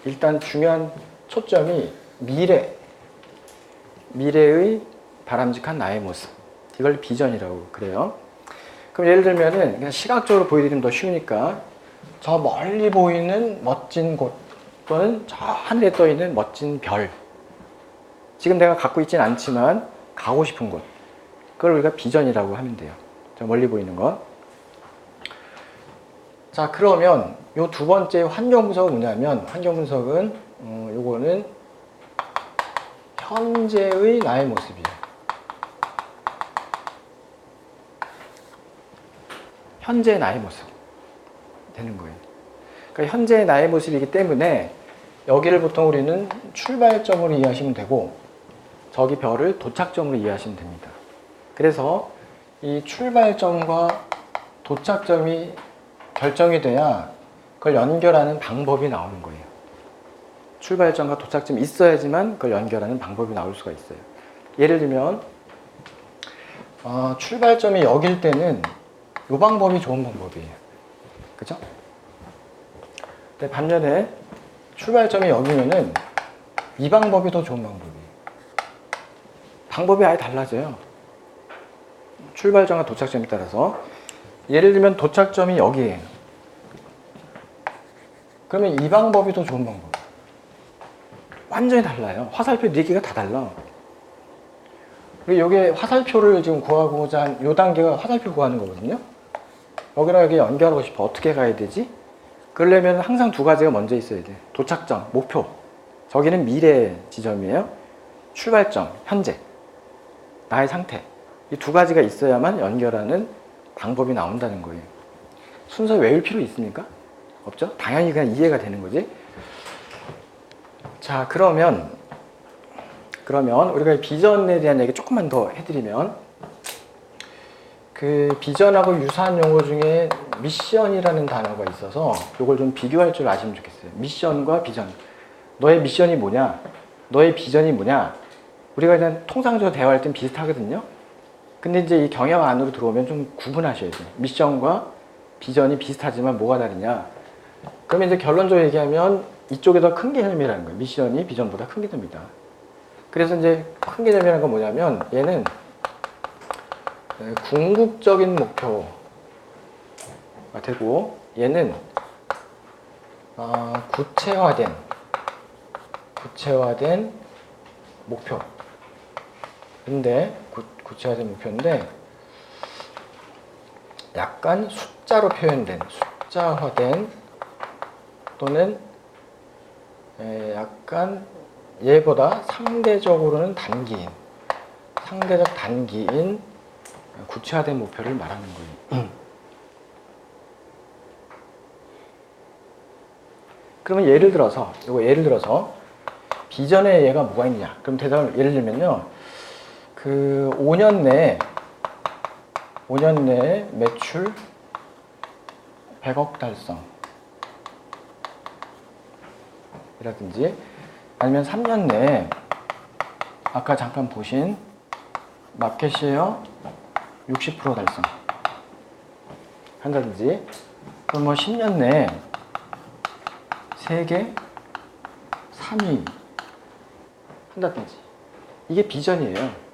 일단 중요한 초점이 미래의 바람직한 나의 모습. 이걸 비전이라고 그래요. 그럼 예를 들면은 그냥 시각적으로 보여드리면 더 쉬우니까 저 멀리 보이는 멋진 곳 또는 저 하늘에 떠 있는 멋진 별. 지금 내가 갖고 있진 않지만 가고 싶은 곳. 그걸 우리가 비전이라고 하면 돼요. 저 멀리 보이는 거. 자, 그러면 요 두 번째 환경 분석은 뭐냐면, 환경 분석은 요거는 현재의 나의 모습이에요. 현재의 나의 모습 되는 거예요. 그러니까 현재의 나의 모습이기 때문에 여기를 보통 우리는 출발점으로 이해하시면 되고, 저기 별을 도착점으로 이해하시면 됩니다. 그래서 이 출발점과 도착점이 결정이 돼야 그걸 연결하는 방법이 나오는 거예요. 출발점과 도착점이 있어야지만 그걸 연결하는 방법이 나올 수가 있어요. 예를 들면 출발점이 여길 때는 이 방법이 좋은 방법이에요. 그죠? 근데 반면에 출발점이 여기면은 이 방법이 더 좋은 방법이에요. 방법이 아예 달라져요. 출발점과 도착점에 따라서. 예를 들면 도착점이 여기에요. 그러면 이 방법이 더 좋은 방법. 완전히 달라요. 화살표 4개가 다 달라. 그리고 이게 화살표를 지금 구하고자 한 이 단계가 화살표 구하는 거거든요. 여기랑 여기 연결하고 싶어. 어떻게 가야 되지? 그러려면 항상 두 가지가 먼저 있어야 돼. 도착점, 목표. 저기는 미래 지점이에요. 출발점, 현재. 나의 상태. 이 두 가지가 있어야만 연결하는 방법이 나온다는 거예요. 순서 외울 필요 있습니까? 없죠? 당연히 그냥 이해가 되는 거지. 자, 그러면 우리가 비전에 대한 얘기 조금만 더 해드리면, 그 비전하고 유사한 용어 중에 미션이라는 단어가 있어서 이걸 좀 비교할 줄 아시면 좋겠어요. 미션과 비전. 너의 미션이 뭐냐? 너의 비전이 뭐냐? 우리가 그냥 통상적으로 대화할 땐 비슷하거든요. 근데 이제 이 경영 안으로 들어오면 좀 구분하셔야 돼요. 미션과 비전이 비슷하지만 뭐가 다르냐? 그러면 이제 결론적으로 얘기하면 이쪽이 더 큰 개념이라는 거예요. 미션이 비전보다 큰 개념이다. 그래서 이제 큰 개념이라는 건 뭐냐면, 얘는 궁극적인 목표가 되고, 얘는 구체화된 목표. 근데 구체화된 목표인데 약간 숫자화된 또는 약간 얘보다 상대적 단기인 구체화된 목표를 말하는 거예요. 그러면 예를 들어서 비전에 얘가 뭐가 있냐? 그럼 대답을 예를 들면요, 그 5년 내에 매출 100억 달성 이라든지, 아니면 3년 내에 아까 잠깐 보신 마켓쉐어 60% 달성 한다든지, 그럼 뭐 10년 내에 세계 3위 한다든지. 이게 비전이에요.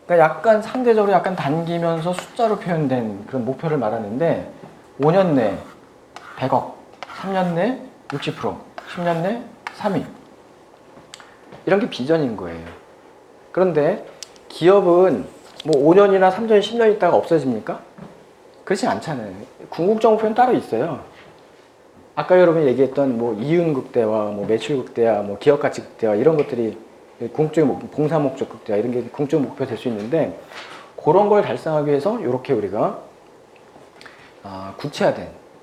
그러니까 약간 상대적으로 약간 단기면서 숫자로 표현된 그런 목표를 말하는데, 5년 내 100억, 3년 내 60%, 10년 내 3위. 이런 게 비전인 거예요. 그런데 기업은 뭐 5년이나 3년, 10년 있다가 없어집니까? 그렇지 않잖아요. 궁극적 목표는 따로 있어요. 아까 여러분이 얘기했던 뭐 이윤 극대화, 뭐 매출 극대화, 뭐 기업 가치 극대화, 이런 것들이 궁극적 목표, 봉사 목적 극대화, 이런 게 궁극적 목표가 될 수 있는데, 그런 걸 달성하기 위해서 이렇게 우리가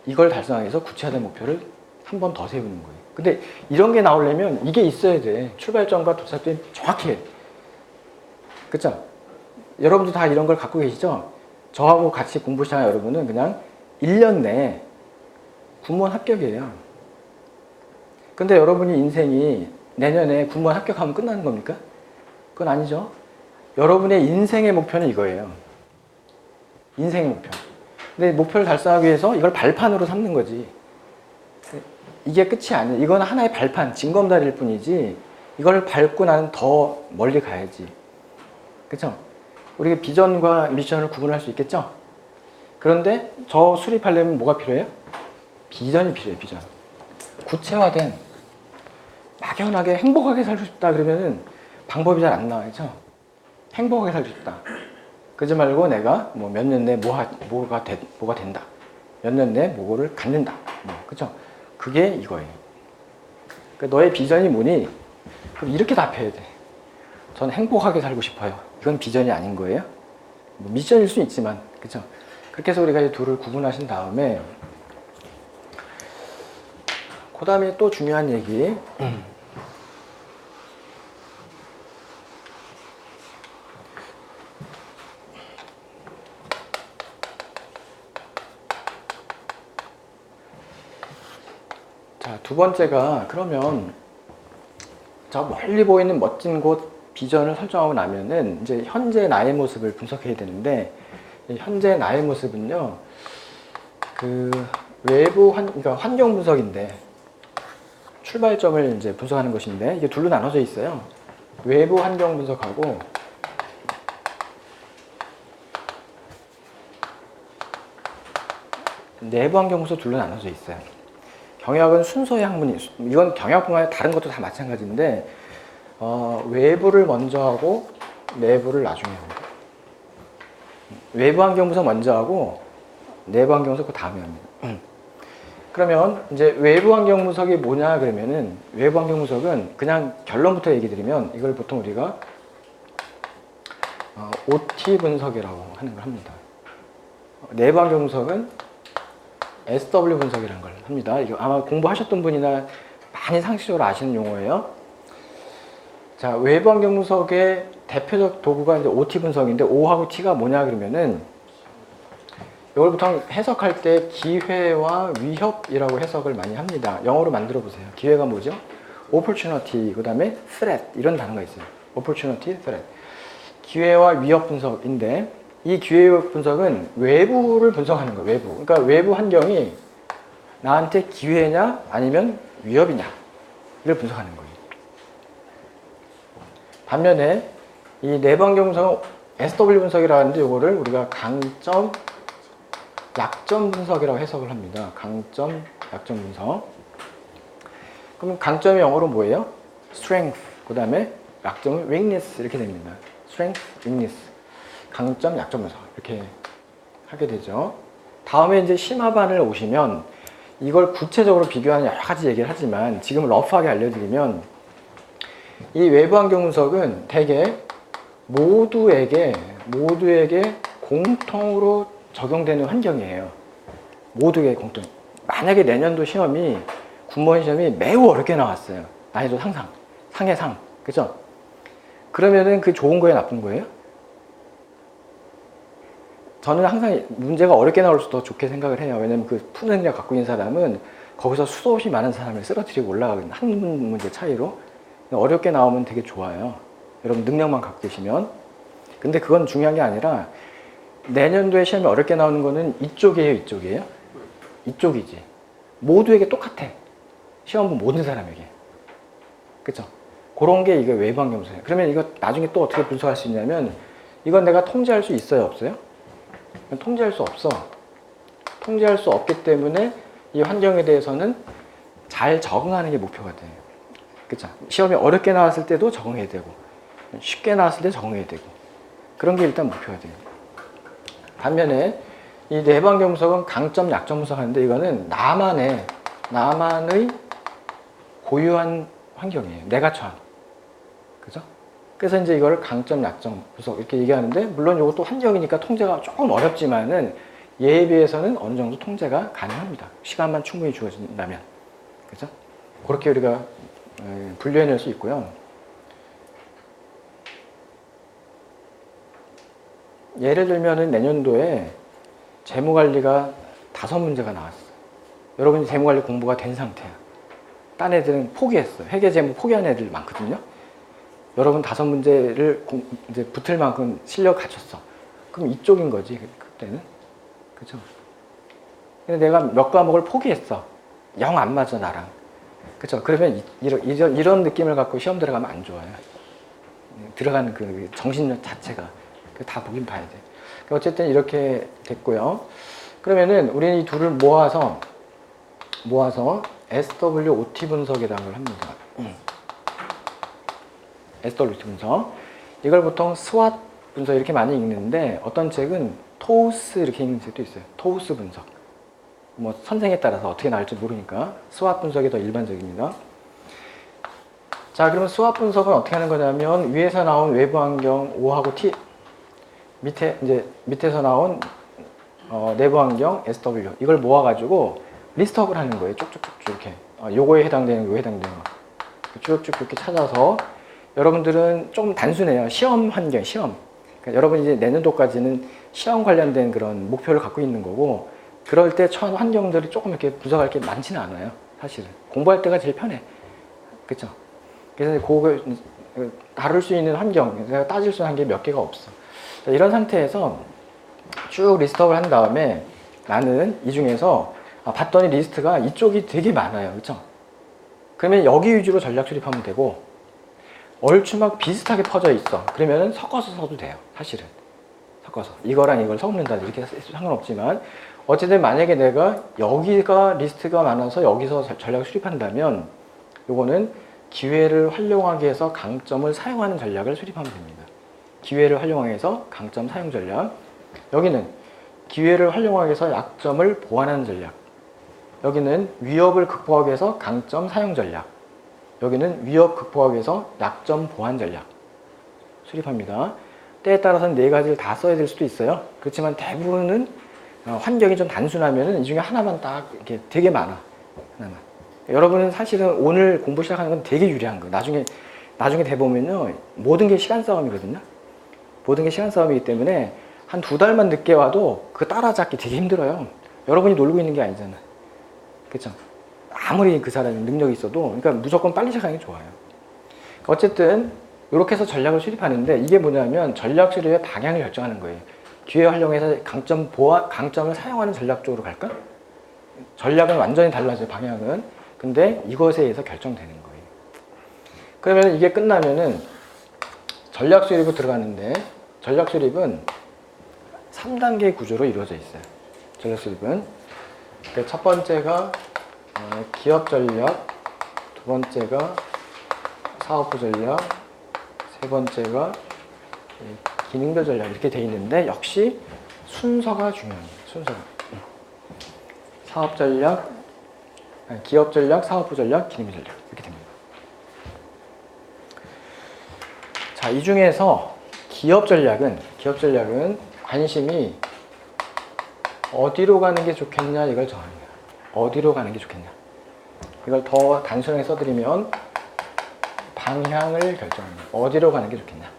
이걸 달성하기 위해서 구체화된 목표를 한 번 더 세우는 거예요. 근데 이런 게 나오려면 이게 있어야 돼. 출발점과 도착점이 정확해. 그쵸? 여러분도 다 이런 걸 갖고 계시죠? 저하고 같이 공부 시작한 여러분은 그냥 1년 내에 군무원 합격이에요. 근데 여러분이 인생이 내년에 군무원 합격하면 끝나는 겁니까? 그건 아니죠. 여러분의 인생의 목표는 이거예요. 인생의 목표. 근데 목표를 달성하기 위해서 이걸 발판으로 삼는 거지. 이게 끝이 아니에요. 이건 하나의 발판, 징검다리일 뿐이지 이걸 밟고 나는 더 멀리 가야지. 그쵸? 우리가 비전과 미션을 구분할 수 있겠죠? 그런데 저 수립하려면 뭐가 필요해요? 비전이 필요해요. 비전. 구체화된 막연하게 행복하게 살고 싶다 그러면은 방법이 잘 안 나와요. 행복하게 살고 싶다. 그러지 말고 내가 뭐 몇 년 내에 뭐가 된다. 몇 년 내에 뭐를 갖는다. 그죠? 그게 이거예요. 그러니까 너의 비전이 뭐니? 그럼 이렇게 답해야 돼. 저는 행복하게 살고 싶어요. 이건 비전이 아닌 거예요. 뭐 미션일 수 있지만, 그죠? 그렇게 해서 우리가 이 둘을 구분하신 다음에, 그 다음에 또 중요한 얘기. 자, 두 번째가 그러면 저 멀리 보이는 멋진 곳 비전을 설정하고 나면은 이제 현재 나의 모습을 분석해야 되는데 현재 나의 모습은요 그 외부 그러니까 환경 분석인데 출발점을 이제 분석하는 것인데 이게 둘로 나눠져 있어요. 외부 환경 분석하고 내부 환경 분석 둘로 나눠져 있어요. 경영학은 순서의 학문이, 이건 경영학뿐만 아니라 다른 것도 다 마찬가지인데 외부를 먼저 하고 내부를 나중에 합니다. 외부 환경 분석 먼저 하고 내부 환경 분석 그 다음에 합니다. 그러면 이제 외부 환경 분석이 뭐냐 그러면은 외부 환경 분석은 그냥 결론부터 얘기 드리면 이걸 보통 우리가 OT 분석이라고 하는 걸 합니다. 내부 환경 분석은 SW 분석이라는 걸 합니다. 이거 아마 공부하셨던 분이나 많이 상식적으로 아시는 용어예요. 자, 외부 환경 분석의 대표적 도구가 이제 OT 분석인데 O하고 T가 뭐냐 그러면은 이걸 보통 해석할 때 기회와 위협이라고 해석을 많이 합니다. 영어로 만들어 보세요. 기회가 뭐죠? opportunity, 그 다음에 threat 이런 단어가 있어요. opportunity, threat. 기회와 위협 분석인데 이 기회 위협 분석은 외부를 분석하는 거예요. 외부. 그러니까 외부 환경이 나한테 기회냐 아니면 위협이냐 이걸 분석하는 거예요. 반면에 이 내부 환경 분석은 SW 분석이라고 하는데 이거를 우리가 강점, 약점 분석이라고 해석을 합니다. 강점, 약점 분석. 그럼 강점이 영어로 뭐예요? strength, 그 다음에 약점은 weakness 이렇게 됩니다. strength, weakness. 강점, 약점 분석 이렇게 하게 되죠. 다음에 이제 심화반을 오시면 이걸 구체적으로 비교하는 여러 가지 얘기를 하지만 지금 러프하게 알려드리면 이 외부 환경 분석은 대개 모두에게 공통으로 적용되는 환경이에요. 모두에게 공통. 만약에 내년도 시험이 군무원 시험이 매우 어렵게 나왔어요. 난이도 상의 상, 그죠? 그러면은 그 좋은 거예요, 나쁜 거예요? 저는 항상 문제가 어렵게 나올수록 더 좋게 생각을 해요. 왜냐면 그 푸는 능력 갖고 있는 사람은 거기서 수도 없이 많은 사람을 쓰러뜨리고 올라가거든요. 한 문제 차이로. 어렵게 나오면 되게 좋아요. 여러분 능력만 갖고 계시면. 근데 그건 중요한 게 아니라 내년도에 시험이 어렵게 나오는 거는 이쪽이에요, 이쪽이에요? 이쪽이지. 모두에게 똑같아. 시험 본 모든 사람에게. 그쵸? 그런 게 이게 외부 환경 분석이에요. 그러면 이거 나중에 또 어떻게 분석할 수 있냐면 이건 내가 통제할 수 있어요, 없어요? 통제할 수 없어. 통제할 수 없기 때문에 이 환경에 대해서는 잘 적응하는 게 목표가 돼요. 그쵸? 시험이 어렵게 나왔을 때도 적응해야 되고 쉽게 나왔을 때 적응해야 되고 그런 게 일단 목표가 돼요. 반면에 이 내부 환경 분석은 강점, 약점 분석하는데 이거는 나만의 고유한 환경이에요. 내가 처한. 그죠? 그래서 이제 이거를 강점, 약점 분석 이렇게 얘기하는데 물론 이것도 환경이니까 통제가 조금 어렵지만은 얘에 비해서는 어느 정도 통제가 가능합니다. 시간만 충분히 주어진다면. 그죠? 그렇게 우리가 분류해낼 수 있고요. 예를 들면은 내년도에 재무관리가 5문제가 나왔어요. 여러분이 재무관리 공부가 된 상태야. 딴 애들은 포기했어. 회계재무 포기한 애들 많거든요. 여러분 5문제를 이제 붙을 만큼 실력 갖췄어. 그럼 이쪽인 거지, 그때는. 그죠? 근데 내가 몇 과목을 포기했어. 영 안 맞아, 나랑. 그죠? 그러면 이런 느낌을 갖고 시험 들어가면 안 좋아요. 들어가는 그 정신력 자체가. 다 보긴 봐야 돼. 어쨌든 이렇게 됐고요. 그러면은 우리는 이 둘을 모아서 SWOT 분석에 대한 걸 합니다. SWOT 분석. 이걸 보통 스왓 분석 이렇게 많이 읽는데 어떤 책은 토우스 이렇게 읽는 책도 있어요. 토우스 분석. 뭐 선생에 따라서 어떻게 나올지 모르니까 스왓 분석이 더 일반적입니다. 자, 그러면 스왓 분석은 어떻게 하는 거냐면 위에서 나온 외부 환경 O하고 T, 밑에서 나온 내부 환경 SW 이걸 모아가지고 리스트업을 하는 거예요. 쭉쭉쭉 이렇게 요거에 해당되는 요거에 해당되는 거 쭉쭉 이렇게 찾아서 여러분들은 좀 단순해요. 시험 환경, 시험. 그러니까 여러분이 이제 내년도까지는 시험 관련된 그런 목표를 갖고 있는 거고 그럴 때 처한 환경들이 조금 이렇게 분석할 게 많지는 않아요. 사실은 공부할 때가 제일 편해. 그렇죠? 그래서 그걸 다룰 수 있는 환경, 내가 따질 수 있는 게 몇 개가 없어. 이런 상태에서 쭉 리스트업을 한 다음에 나는 이 중에서 봤더니 리스트가 이쪽이 되게 많아요. 그렇죠? 그러면 여기 위주로 전략 수립하면 되고 얼추 막 비슷하게 퍼져 있어. 그러면 섞어서 써도 돼요. 사실은 섞어서 이거랑 이걸 섞는다 이렇게 해서 상관없지만 어쨌든 만약에 내가 여기가 리스트가 많아서 여기서 전략을 수립한다면 요거는 기회를 활용하기 위해서 강점을 사용하는 전략을 수립하면 됩니다. 기회를 활용하기 위해서 강점 사용 전략. 여기는 기회를 활용하기 위해서 약점을 보완하는 전략. 여기는 위협을 극복하기 위해서 강점 사용 전략. 여기는 위협 극복하기 위해서 약점 보완 전략. 수립합니다. 때에 따라서는 4가지를 다 써야 될 수도 있어요. 그렇지만 대부분은 환경이 좀 단순하면 이 중에 하나만 딱 이렇게 되게 많아. 하나만. 여러분은 사실은 오늘 공부 시작하는 건 되게 유리한 거예요. 나중에 돼보면요. 모든 게 시간 싸움이거든요. 모든 게 시간 싸움이기 때문에 한 2달만 늦게 와도 그 따라잡기 되게 힘들어요. 여러분이 놀고 있는 게 아니잖아. 그쵸? 아무리 그 사람이 능력이 있어도, 그러니까 무조건 빨리 시작하는 게 좋아요. 어쨌든, 이렇게 해서 전략을 수립하는데, 이게 뭐냐면 전략 수립의 방향을 결정하는 거예요. 기회 활용해서 강점을 사용하는 전략 쪽으로 갈까? 전략은 완전히 달라져요, 방향은. 근데 이것에 의해서 결정되는 거예요. 그러면 이게 끝나면은 전략 수립으로 들어가는데, 전략 수립은 3단계 구조로 이루어져 있어요. 전략 수립은. 첫 번째가 기업 전략, 두 번째가 사업부 전략, 세 번째가 기능별 전략 이렇게 돼 있는데 역시 순서가 중요합니다. 순서가. 사업 전략, 기업 전략, 사업부 전략, 기능별 전략 이렇게 됩니다. 자, 이 중에서 기업 전략은 관심이 어디로 가는 게 좋겠냐 이걸 정합니다. 어디로 가는 게 좋겠냐. 이걸 더 단순하게 써드리면 방향을 결정합니다. 어디로 가는 게 좋겠냐.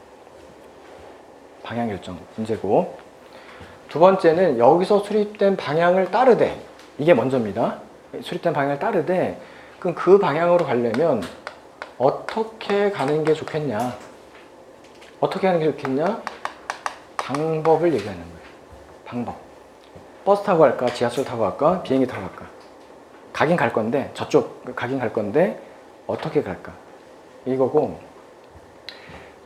방향 결정 문제고, 두 번째는 여기서 수립된 방향을 따르되, 이게 먼저입니다. 수립된 방향을 따르되 그럼 그 방향으로 가려면 어떻게 가는 게 좋겠냐. 어떻게 하는 게 좋겠냐? 방법을 얘기하는 거예요. 방법. 버스 타고 갈까? 지하철 타고 갈까? 비행기 타고 갈까? 가긴 갈 건데, 저쪽 가긴 갈 건데 어떻게 갈까? 이거고,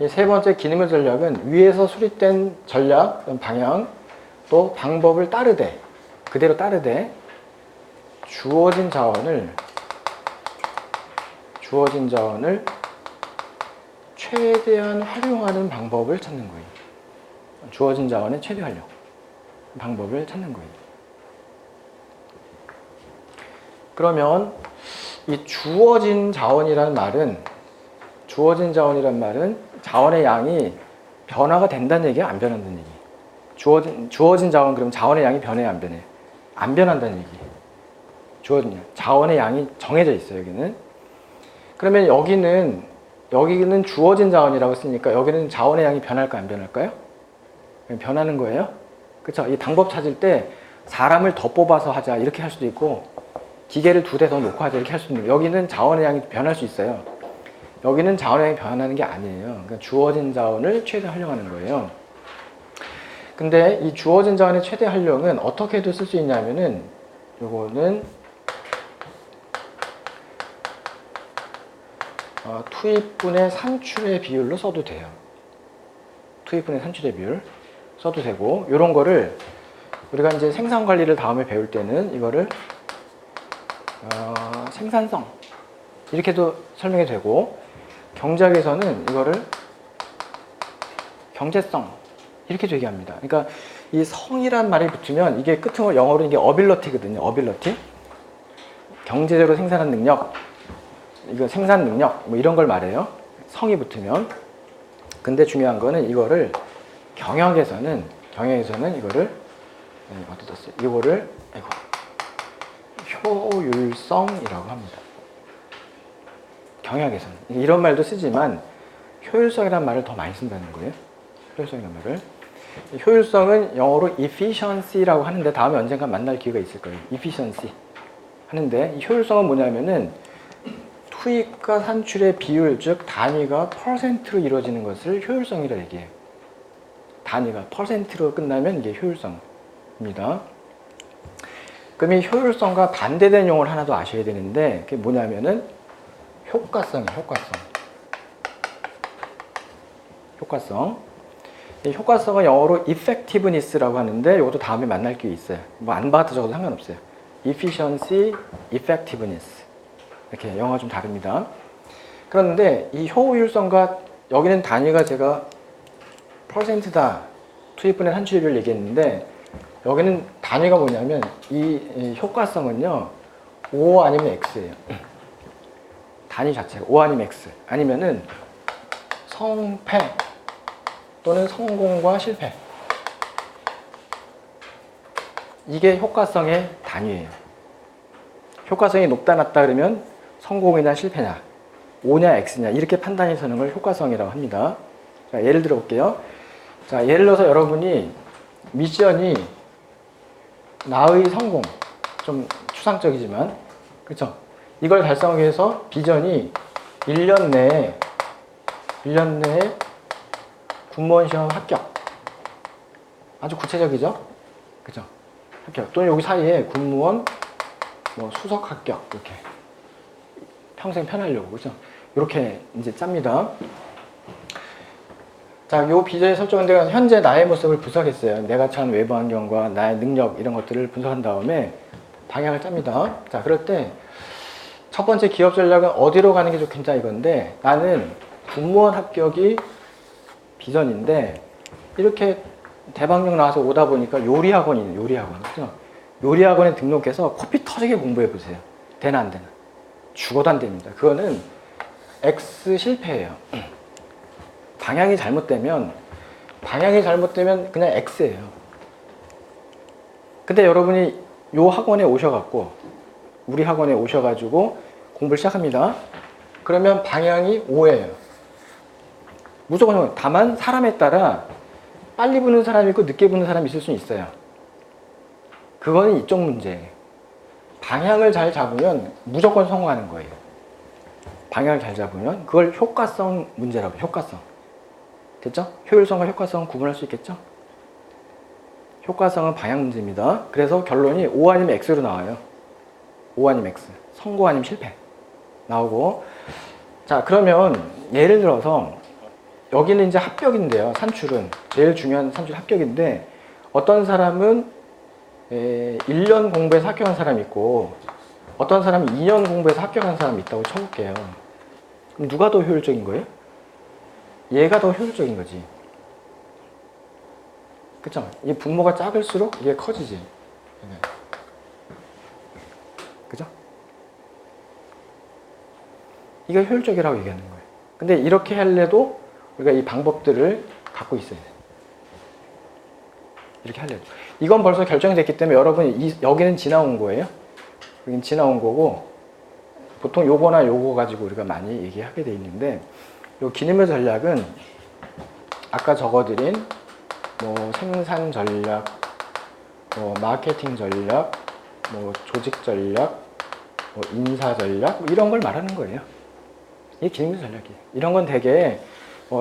이 세 번째 기능별 전략은 위에서 수립된 전략, 방향, 또 방법을 따르되, 그대로 따르되 주어진 자원을 최대한 활용하는 방법을 찾는 거예요. 주어진 자원의 최대 활용 방법을 찾는 거예요. 그러면 이 주어진 자원이라는 말은 자원의 양이 변화가 된다는 얘기야, 안 변한다는 얘기. 주어진 자원, 그럼 자원의 양이 변해야 안 변해? 안 변한다는 얘기. 주어진 자원의 양이 정해져 있어요, 여기는. 그러면 여기는 주어진 자원이라고 했으니까 여기는 자원의 양이 변할까 안 변할까요? 변하는 거예요. 그렇죠? 이 방법 찾을 때 사람을 더 뽑아서 하자 이렇게 할 수도 있고 기계를 2대 더 놓고 하자 이렇게 할 수도 있는데 여기는 자원의 양이 변할 수 있어요. 여기는 자원량이 변하는 게 아니에요. 그러니까 주어진 자원을 최대 활용하는 거예요. 근데 이 주어진 자원의 최대 활용은 어떻게도 쓸 수 있냐면은 요거는 투입분의 산출의 비율로 써도 돼요. 투입분의 산출의 비율 써도 되고, 요런 거를 우리가 이제 생산 관리를 다음에 배울 때는 이거를 생산성 이렇게도 설명이 되고, 경제학에서는 이거를 경제성 이렇게도 얘기합니다. 그러니까 이 성이란 말이 붙으면 이게 끝으로 영어로 이게 어빌러티거든요. 어빌러티. 경제적으로 생산한 능력, 이거 생산 능력 뭐 이런 걸 말해요. 성이 붙으면. 근데 중요한 거는 이거를 경영에서는 이거를 어디다 써요? 이거를 효율성이라고 합니다. 경영에서는 이런 말도 쓰지만 효율성이라는 말을 더 많이 쓴다는 거예요. 효율성이라는 말을. 효율성은 영어로 efficiency라고 하는데 다음에 언젠가 만날 기회가 있을 거예요. efficiency 하는데, 이 효율성은 뭐냐면은 투입과 산출의 비율, 즉 단위가 %로 이루어지는 것을 효율성이라고 얘기해요. 단위가 %로 끝나면 이게 효율성입니다. 그럼 이 효율성과 반대되는 용어를 하나 더 아셔야 되는데, 그게 뭐냐면은 효과성이에요. 효과성. 이 효과성은 영어로 effectiveness라고 하는데, 이것도 다음에 만날 기회 있어요. 뭐 안 받아도 적어도 상관없어요. efficiency, effectiveness. 이렇게 영어가 좀 다릅니다. 그런데 이 효율성과, 여기는 단위가 제가 %다, 투입분의 산출율을 얘기했는데, 여기는 단위가 뭐냐면 이 효과성은요, O 아니면 X예요. 단위 자체가 O 아니면 X, 아니면은 성패 또는 성공과 실패, 이게 효과성의 단위예요. 효과성이 높다 낮다 그러면 성공이냐 실패냐, O냐 X냐 이렇게 판단이 서는 걸 효과성이라고 합니다. 자, 예를 들어 볼게요. 자, 예를 들어서 여러분이 미션이 나의 성공, 좀 추상적이지만 그렇죠? 이걸 달성하기 위해서 비전이 1년 내에 군무원 시험 합격. 아주 구체적이죠? 그죠? 합격. 또는 여기 사이에 군무원 뭐 수석 합격. 이렇게. 평생 편하려고. 그죠? 이렇게 이제 짭니다. 자, 요 비전이 설정한 데가 현재 나의 모습을 분석했어요. 내가 처한 외부 환경과 나의 능력 이런 것들을 분석한 다음에 방향을 짭니다. 자, 그럴 때 첫 번째 기업 전략은 어디로 가는 게 좋겠냐 이건데, 나는 군무원 합격이 비전인데 이렇게 대방역 나와서 오다 보니까 요리학원이네. 요리학원. 그죠? 요리학원에 등록해서 코피 터지게 공부해 보세요. 되나 안 되나? 죽어도 안 됩니다. 그거는 X 실패예요. 방향이 잘못되면 그냥 X예요. 근데 여러분이 요 학원에 오셔갖고, 우리 학원에 오셔가지고 공부를 시작합니다. 그러면 방향이 O예요. 무조건. 다만 사람에 따라 빨리 붙는 사람이 있고 늦게 붙는 사람이 있을 수는 있어요. 그거는 이쪽 문제예요. 방향을 잘 잡으면 무조건 성공하는 거예요. 방향을 잘 잡으면. 그걸 효과성 문제라고. 효과성. 됐죠? 효율성과 효과성은 구분할 수 있겠죠? 효과성은 방향 문제입니다. 그래서 결론이 O 아니면 X로 나와요. O 아니면 X. 성공 아니면 실패. 나오고. 자, 그러면 예를 들어서 여기는 이제 합격인데요. 산출은. 제일 중요한 산출 합격인데, 어떤 사람은 1년 공부해서 합격한 사람이 있고, 어떤 사람은 2년 공부해서 합격한 사람이 있다고 쳐볼게요. 그럼 누가 더 효율적인 거예요? 얘가 더 효율적인 거지. 그쵸? 이 분모가 작을수록 이게 커지지. 그죠? 이거 효율적이라고 얘기하는 거예요. 근데 이렇게 할래도 우리가 이 방법들을 갖고 있어야 돼요. 이렇게 할래도. 이건 벌써 결정이 됐기 때문에 여러분이 여기는 지나온 거예요. 여기는 지나온 거고, 보통 요거나 요거 가지고 우리가 많이 얘기하게 돼 있는데, 요 기능별 전략은 아까 적어드린 뭐 생산 전략, 뭐 마케팅 전략, 뭐 조직 전략, 뭐 인사 전략, 뭐 이런 걸 말하는 거예요. 이게 기능부 전략이에요. 이런 건 되게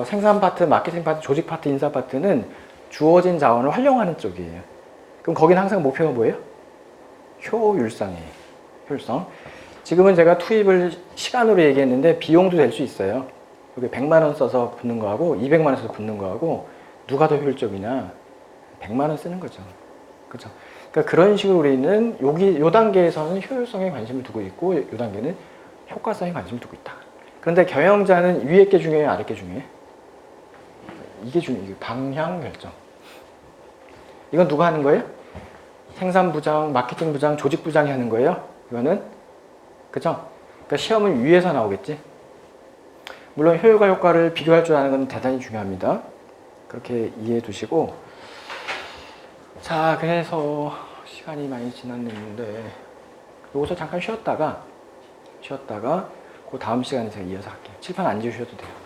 생산 파트, 마케팅 파트, 조직 파트, 인사 파트는 주어진 자원을 활용하는 쪽이에요. 그럼 거기는 항상 목표가 뭐예요? 효율성이에요. 효율성. 지금은 제가 투입을 시간으로 얘기했는데 비용도 될 수 있어요. 여기 100만 원 써서 붙는 거하고 200만 원 써서 붙는 거하고 누가 더 효율적이냐? 100만 원 쓰는 거죠. 그렇죠? 그러니까 그런 식으로 우리는 요 단계에서는 효율성에 관심을 두고 있고 요 단계는 효과성에 관심을 두고 있다. 그런데 경영자는 위에 게 중요해요? 아래 게 중요해요? 이게 중요해요. 방향 결정. 이건 누가 하는 거예요? 생산부장, 마케팅부장, 조직부장이 하는 거예요. 이거는 그죠? 그러니까 시험은 위에서 나오겠지. 물론 효율과 효과를 비교할 줄 아는 건 대단히 중요합니다. 그렇게 이해해 두시고, 자, 그래서 시간이 많이 지났는데 여기서 잠깐 쉬었다가 그 다음 시간에 제가 이어서 할게요. 칠판 안 지우셔도 돼요.